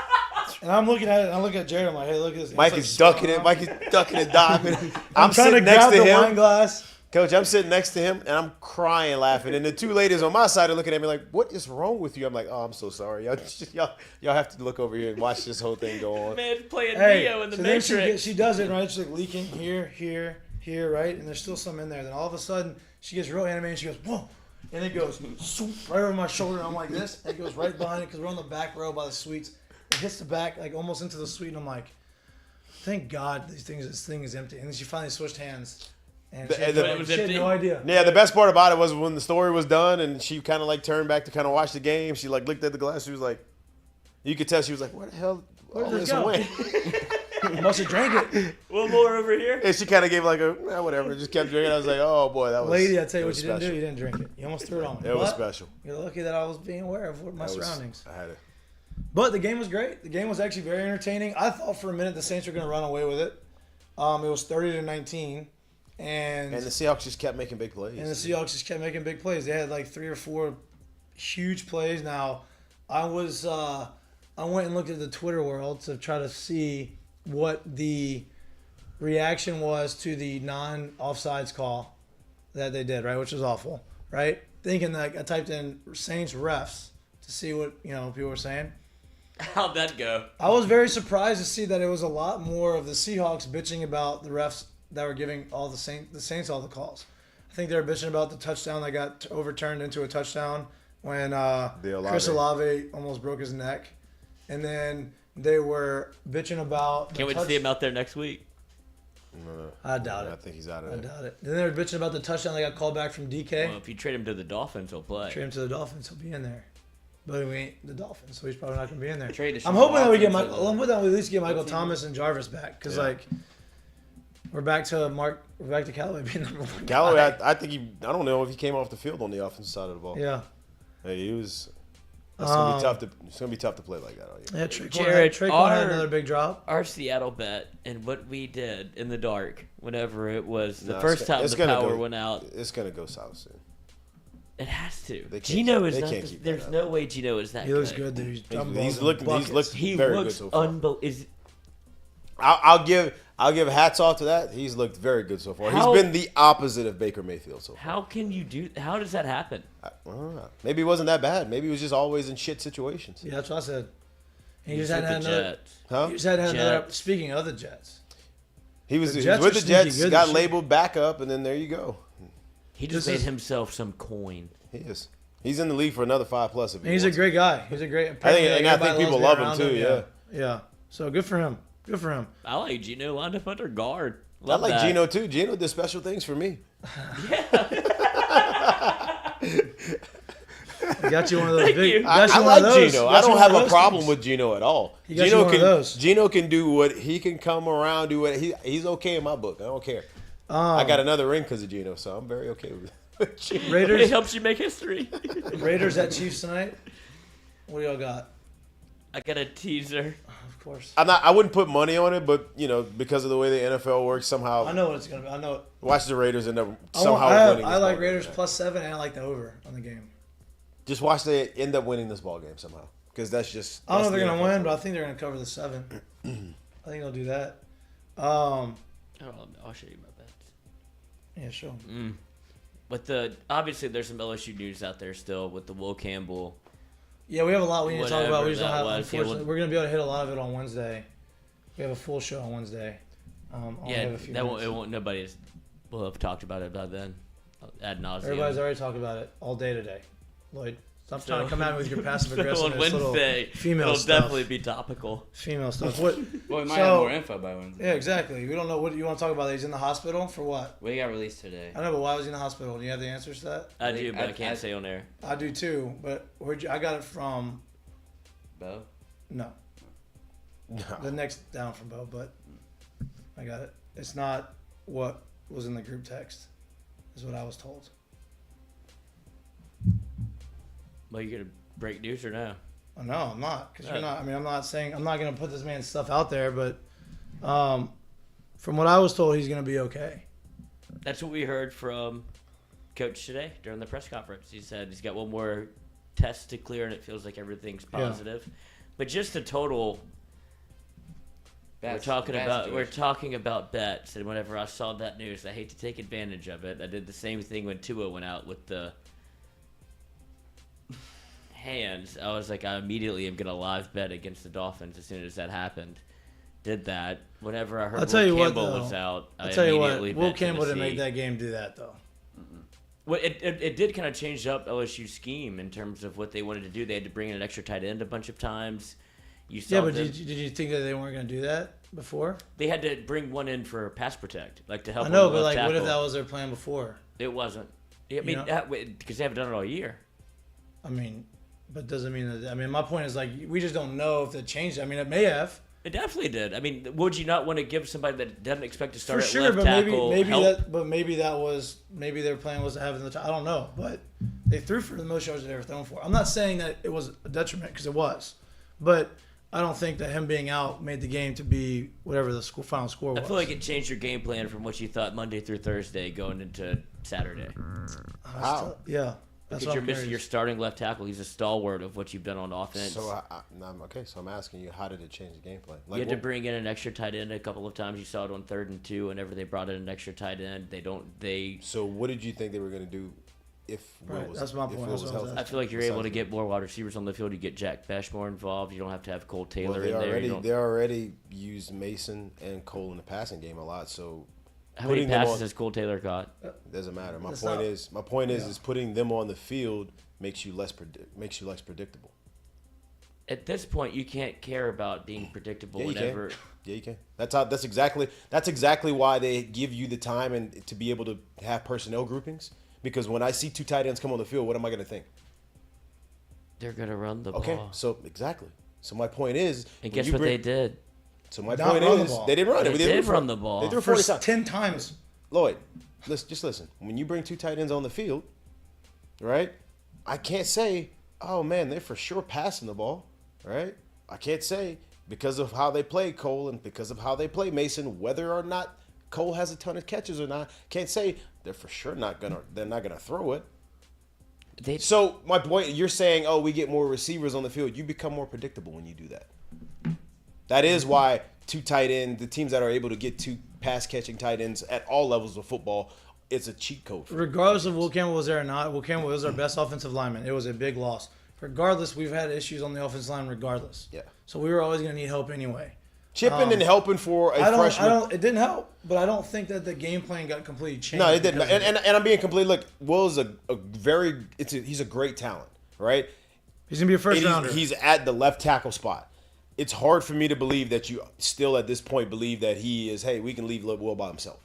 And I'm looking at it. And I look at Jared. I'm like, hey, look at this. It's Mikey's like ducking it. spun Mikey's ducking and diving. I'm trying to sitting next grab to the him. wine glass. Coach, I'm sitting next to him, and I'm crying, laughing. And the two ladies on my side are looking at me like, what is wrong with you? I'm like, oh, I'm so sorry. Y'all have to look over here and watch this whole thing go on. Man, playing Hey, Neo in the so then Matrix. she does it, right? She's like leaking here, right? And there's still some in there. Then all of a sudden, she gets real animated. She goes, whoa. And it goes swoop, right over my shoulder. And I'm like this. And it goes right behind it because we're on the back row by the suites. It hits the back, like almost into the suite. And I'm like, thank God this thing is empty. And then she finally switched hands. And The- she had, the- no- It was she had empty? no idea. Yeah, the best part about it was when the story was done and she kind of like turned back to kind of watch the game. She like looked at the glass. She was like, you could tell she was like, where the hell Where'd all this this go? went? Must have drank it. One more over here. And she kind of gave like a whatever. Just kept drinking. I was like, oh boy, that was. Lady, I tell you it what was you didn't do. special. You didn't drink it. You almost threw it on me. It was But special. You're lucky that I was being aware of my That was- surroundings. I had it. But the game was great. The game was actually very entertaining. I thought for a minute the Saints were going to run away with it. It was 30-19, And the Seahawks just kept making big plays. And the Seahawks just kept making big plays. They had like 3 or 4 huge plays. Now, I went and looked at the Twitter world to try to see what the reaction was to the non-offsides call that they did, right? Which was awful, right? Thinking that I typed in Saints refs to see what people were saying. How'd that go? I was very surprised to see that it was a lot more of the Seahawks bitching about the refs that were giving all the Saints all the calls. I think they were bitching about the touchdown that got overturned into a touchdown when Chris Olave almost broke his neck. And then they were bitching about Can't wait to see him out there next week. No, I doubt I it. think he's out of I there. doubt it. Then they were bitching about the touchdown that got called back from DK. Well, if you trade him to the Dolphins, he'll play. Trade him to the Dolphins, he'll be in there. But we ain't the Dolphins, so he's probably not going to be in there. Trade to I'm Sean hoping that we get Watson to I'm hoping that we at least get Michael team? Thomas and Jarvis back because Yeah. we're back to Callaway being number 1. Callaway, guy. I think I don't know if he came off the field on the offensive side of the ball. Yeah. Hey, he was. It's gonna be tough to. It's gonna be tough to play like that all year. Yeah, Traquan Jared, had another big drop. Our Seattle bet and what we did in the dark whenever it was the No, first time it's the gonna power go- went out. It's gonna go south soon. It has to. They can't Gino keep- is they not. can't keep that There's up. no way Gino is that He good. looks good, dude. He's looking. He's looked He very good looks so far. unbelievable. I'll give hats off to that. He's looked very good so far. How- He's been the opposite of Baker Mayfield so far. How can you do? How does that happen? I don't know. Maybe it wasn't that bad. Maybe he was just always in shit situations. Yeah, that's what I said. He You just had said the another. Jets. Huh? He just had another. Jets. Speaking of the Jets, He was The he was Jets with are the sneaky Jets, good got this year. labeled backup, and then there you go. He just This made is- himself some coin. He is. He's in the league for another 5+ if he and he's a wants. great guy. He's a great. I think everybody people loves love being him around too. Yeah. Yeah. So good for him. Good for him. I like Gino lined up under guard. I Love like that. Gino too. Gino did special things for me. He got you one of those Thank big. you. he got I you one of like those. Gino. He I got you don't one have of a those problem things. with Gino at all. He got you Gino one of those. Gino can do what he can come around, do what he's okay in my book. I don't care. I got another ring because of Gino, so I'm very okay with Gino. It Raiders. helps you make history. Raiders at Chiefs tonight. What do y'all got? I got a teaser. Of course. I wouldn't put money on it, but because of the way the NFL works, somehow I know what it's gonna be. I know. watch the Raiders end up I somehow winning. I this like ball Raiders game. +7, and I like the over on the game. Just watch they end up winning this ball game somehow, because that's just. I don't know if that's they're the gonna NFL. win, but I think they're gonna cover the 7. I think they'll do that. Oh, I'll show you my bets. Yeah, sure. But obviously there's some LSU news out there still with the Will Campbell. Yeah, we have a lot we need to talk about. Whatever We just don't that have. was, yeah, Unfortunately, we're gonna be able to hit a lot of it on Wednesday. We have a full show on Wednesday. Only Yeah, have a few that won't. minutes. It won't. Nobody will have talked about it by then. Ad nauseum. Everybody's already talked about it all day today. Lloyd, stop So- trying to come at me with your passive So aggressiveness. on Wednesday, female it'll stuff. definitely be topical. Female stuff. What? Well, we might So- have more info by Wednesday. Yeah, exactly. We don't know what you want to talk about. He's in the hospital for what? We got released today. I know, but why was he in the hospital? Do you have the answers to that? I I think- do, but I I- can't I- say on air. I do too, but I got it from Bo? no, the next down from Bo, but I got it. It's not what was in the group text, is what I was told. Well, you gonna break news or no? Oh, no, I'm not, because you're Oh. not. I mean, I'm not saying I'm not gonna put this man's stuff out there, but from what I was told, he's gonna be okay. That's what we heard from Coach today during the press conference. He said he's got one more test to clear, and it feels like everything's positive. But just a total. We're talking about bets, and whenever I saw that news, I hate to take advantage of it. I did the same thing when Tua went out with the hands. I was like, I immediately am gonna live bet against the Dolphins as soon as that happened. Did that. Whenever I heard I'll tell Will you what, Campbell though. was out, I I'll tell you what, immediately Will bet Campbell didn't Tennessee. make that game do that though. Well, it did kind of change up LSU's scheme in terms of what they wanted to do. They had to bring in an extra tight end a bunch of times. You saw Yeah, but them, did you think that they weren't going to do that before? they had to bring one in for pass protect, like to help. I know, on the but left like, what if tackle. that was their plan before? It wasn't. I mean, because they haven't done it all year. I mean, but doesn't mean that. I mean, my point is like we just don't know if it changed. I mean, it may have. It definitely did. I mean, would you not want to give somebody that doesn't expect to start For at sure, left but tackle maybe help? maybe their plan was to have it in the top. I don't know, but they threw for the most yards they've ever thrown for. I'm not saying that it was a detriment because it was, but I don't think that him being out made the game to be whatever the final score was. I feel like it changed your game plan from what you thought Monday through Thursday going into Saturday. How? Yeah, that's Because what you're I'm missing curious. your starting left tackle. He's a stalwart of what you've done on offense. So so I'm asking you, how did it change the game plan? You had to bring in an extra tight end a couple of times. You saw it on 3rd and 2. Whenever they brought in an extra tight end, So what did you think they were going to do if Will Right, was that's my if point. Will That's was what I was healthy? I feel like you're Besides able to Will? get more wide receivers on the field. You get Jack Besh more involved. You don't have to have Cole Taylor Well, in there. they already used Mason and Cole in the passing game a lot, so How many putting them passes on- has Cole Taylor caught? it doesn't matter. My That's point not- is putting them on the field makes you less predictable. At this point, you can't care about being predictable Yeah, you whenever. can. Yeah, you can. That's exactly why they give you the time and to be able to have personnel groupings. Because when I see 2 tight ends come on the field, what am I going to think? They're gonna run the Okay, ball. so exactly. So my point is, And when guess you what bring- they did? So my Not point run the is, ball. they didn't run it. They threw did for- run the ball. They threw For 40 times. 10 times. Lloyd, just listen. When you bring 2 tight ends on the field, right? I can't say, oh man, they're for sure passing the ball, right? I can't say because of how they play Cole and because of how they play Mason, whether or not Cole has a ton of catches or not. Can't say they're for sure not gonna throw it. They So my point, you're saying, oh, we get more receivers on the field. You become more predictable when you do that. That is why 2 tight end, the teams that are able to get 2 pass catching tight ends at all levels of football, it's a cheat code. Regardless of Will Campbell was there or not, Will Campbell was our best offensive lineman. It was a big loss. Regardless, we've had issues on the offensive line regardless. Yeah. So we were always going to need help anyway. Chipping and helping for a freshman. It didn't help, but I don't think that the game plan got completely changed. No, it didn't. because of it. And I'm being completely, look, Will's he's a great talent, right? He's going to be a first And rounder. he's at the left tackle spot. It's hard for me to believe that you still at this point believe that he is, hey, we can leave Will by himself.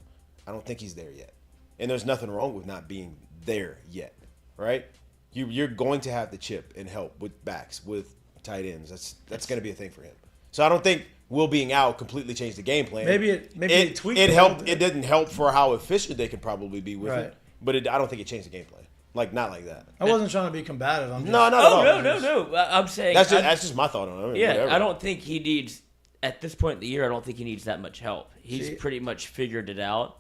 I don't think he's there yet. And there's nothing wrong with not being there yet, right? You're going to have to chip and help with backs, with tight ends. That's going to be a thing for him. So I don't think Will being out completely changed the game plan. Maybe it tweaked it a helped. little bit. It didn't help for how efficient they could probably be with Right. it. But I don't think it changed the game plan. Like, not like that. I wasn't trying to be combative. I'm just, No, not at all. Oh no! I'm saying That's just my thought on it. I mean, yeah. whatever. I don't think he needs at this point in the year. I don't think he needs that much help. He's See, pretty much figured it out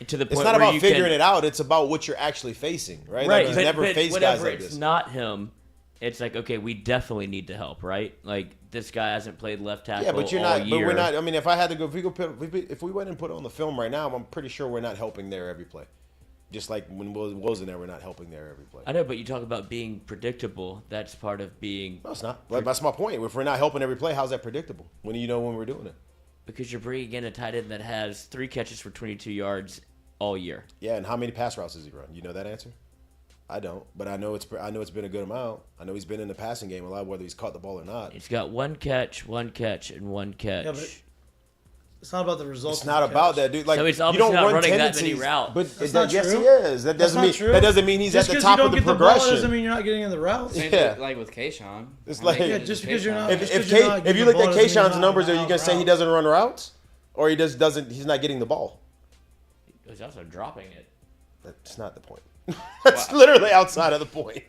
to the point. It's not where about you figuring can, it out. It's about what you're actually facing, right? right? Like, he's but, never but faced whenever guys like it's this. not him, it's like okay, we definitely need to help, right? Like this guy hasn't played left tackle. Yeah, but you're all not. Year. But we're not. I mean, if I had to go, if we went and put it on the film right now, I'm pretty sure we're not helping there every play. Just like when Will's in there, we're not helping there every play. I know, but you talk about being predictable. That's part of being No, it's not. That's my point. If we're not helping every play, how's that predictable? When do you know when we're doing it? because you're bringing in a tight end that has 3 catches for 22 yards all year. Yeah, and how many pass routes does he run? You know that answer? I don't, but I know it's been a good amount. I know he's been in the passing game a lot, whether he's caught the ball or not. He's got 1 catch, 1 catch, and 1 catch. Yeah, but it's not about the results. It's of not the about catch. that, dude. Like So he's you obviously don't not run running that many tendencies, routes. but That's not yes, true. he is. That That's doesn't not mean true. that doesn't mean he's Just at the 'cause top you of don't the get the ball progression. doesn't mean you're not getting in the routes. Same Yeah. like with Kayshawn. It's I mean, like- Yeah, just because you're not. If just 'cause you're not if getting you the looked at ball doesn't mean Kayshawn's you're numbers, not are you gonna say he route. doesn't run routes, or he just doesn't? He's not getting the ball. He's also dropping it. That's not the point. That's literally outside of the point.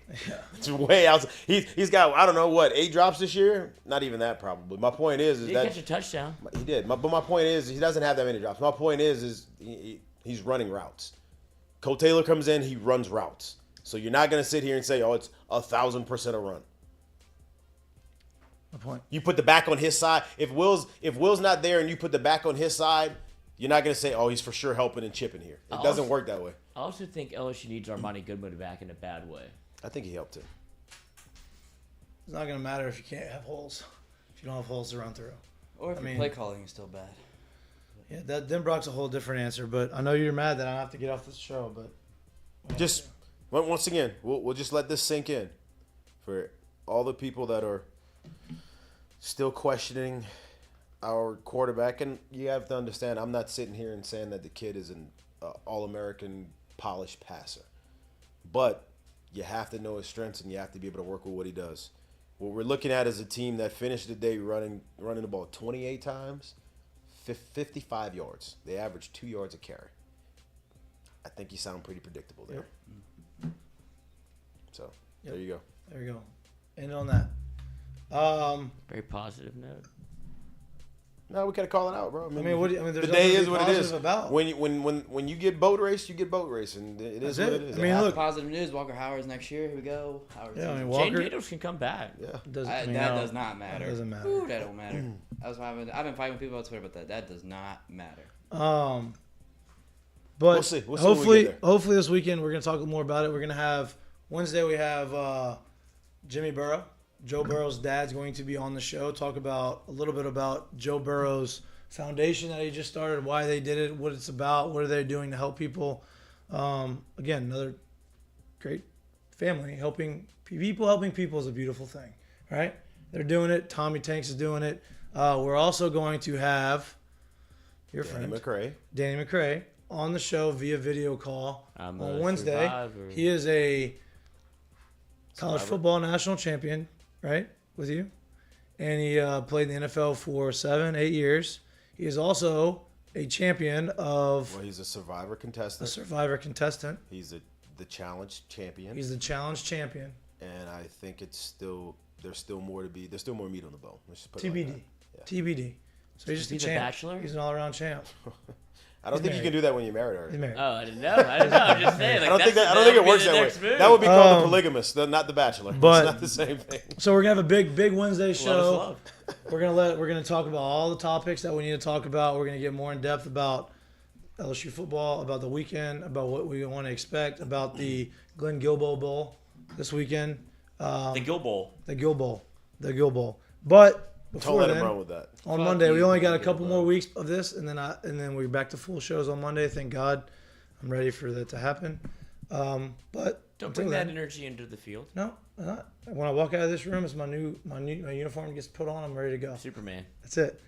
It's way outside. He's got I don't know what 8 drops this year. Not even that probably. My point is Did he that catch a touchdown? he did. But my point is he doesn't have that many drops. My point is he's running routes. Cole Taylor comes in, he runs routes. So you're not gonna sit here and say, oh, it's 1,000% a run. My point. You put the back on his side. If Will's not there and you put the back on his side, you're not gonna say, oh, he's for sure helping and chipping here. It doesn't work that way. I also think LSU needs Armani Goodwin back in a bad way. I think he helped him. It's not going to matter if you can't have holes. If you don't have holes to run through. Or if I your mean- play calling is still bad. Yeah, that then Brock's a whole different answer. But I know you're mad that I have to get off this show. But Just once again, we'll just let this sink in for all the people that are Still questioning our quarterback, and you have to understand, I'm not sitting here and saying that the kid is an all-American polished passer, but you have to know his strengths and you have to be able to work with what he does. What we're looking at is a team that finished the day running the ball 28 times, 55 yards. They average 2 yards a carry. I think you sound pretty predictable there. Yep. So Yep. there you go. There you go. End on that. Very positive note. No, we gotta call it out, bro. There's the day nothing is to be what it is. positive about. When you get boat race, you get boat race, and it is That's what it. it is. I mean, look. Positive news. Walker Howard's next year. Here we go. Howard's Yeah, I mean, Jane Walker Jacobs can come back. Yeah. doesn't. that does not matter. That doesn't matter. Ooh, that don't matter. That's why I've been fighting with people on Twitter about that. That does not matter. But We'll see. We'll see when we get there. hopefully this weekend we're gonna talk more about it. We're gonna have Wednesday. We have Jimmy Burrow, Joe Burrow's dad's going to be on the show. Talk about a little bit about Joe Burrow's foundation that he just started, why they did it, what it's about, what are they doing to help people. Again, another great family helping people. Helping people is a beautiful thing, right? They're doing it. Tommy Tanks is doing it. We're also going to have your friend Danny McCray on the show via video call on Wednesday. Survivor. He is a college football national champion, right, with you. And he played in the NFL for 7-8 years. He is also a champion of Well, he's a survivor a contestant. survivor contestant. He's the challenge champion. He's the challenge champion. And I think there's still more to be. There's still more meat on the bone. Let's just put it TBD. like that. TBD. So he's just a He's a champ. bachelor? He's an all-around champ. I don't think you married. can do that when you're married already. He's married. Oh, I didn't know. I'm just saying. Like, I don't think it works that way. That would be called the polygamist, not the bachelor. but- It's not the same thing. So we're gonna have a big Wednesday show. Love. We're gonna talk about all the topics that we need to talk about. We're gonna get more in depth about LSU football, about the weekend, about what we want to expect, about the Glenn Gilbo Bowl this weekend. The Gill Bowl. The Gill Bowl. But Don't before let him then, run with that. on Fuck Monday, we you, only got a Gilbo. couple more weeks of this, and then we're back to full shows on Monday. Thank God. I'm ready for that to happen. But Don't until bring that then, energy into the field. no, I'm not. When I walk out of this room, it's my uniform gets put on. I'm ready to go. Superman. That's it.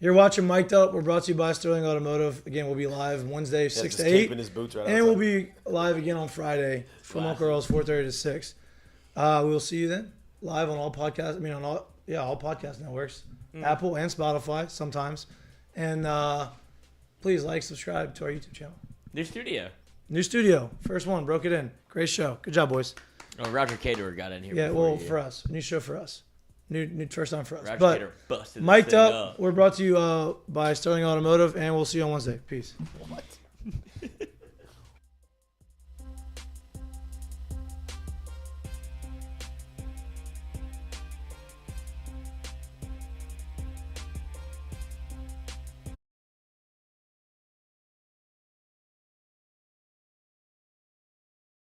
You're watching Mik'd Up. We're brought to you by Sterling Automotive. Again, we'll be live Wednesday, Yeah, 6 just to 8. keeping his boots right And outside. we'll be live again on Friday from Wow. Uncle Earl's 4:30 to 6. We'll see you then live on all podcasts. All podcast networks, Apple and Spotify sometimes. And please like, subscribe to our YouTube channel. New studio. New studio, first one, broke it in. Great show. Good job, boys. Oh, Roger Caterer got in here. Yeah, before well, you. for us, new show for us, new first time for us. Roger But Caterer busted this Mik'd thing Up. We're brought to you by Sterling Automotive, and we'll see you on Wednesday. Peace. What?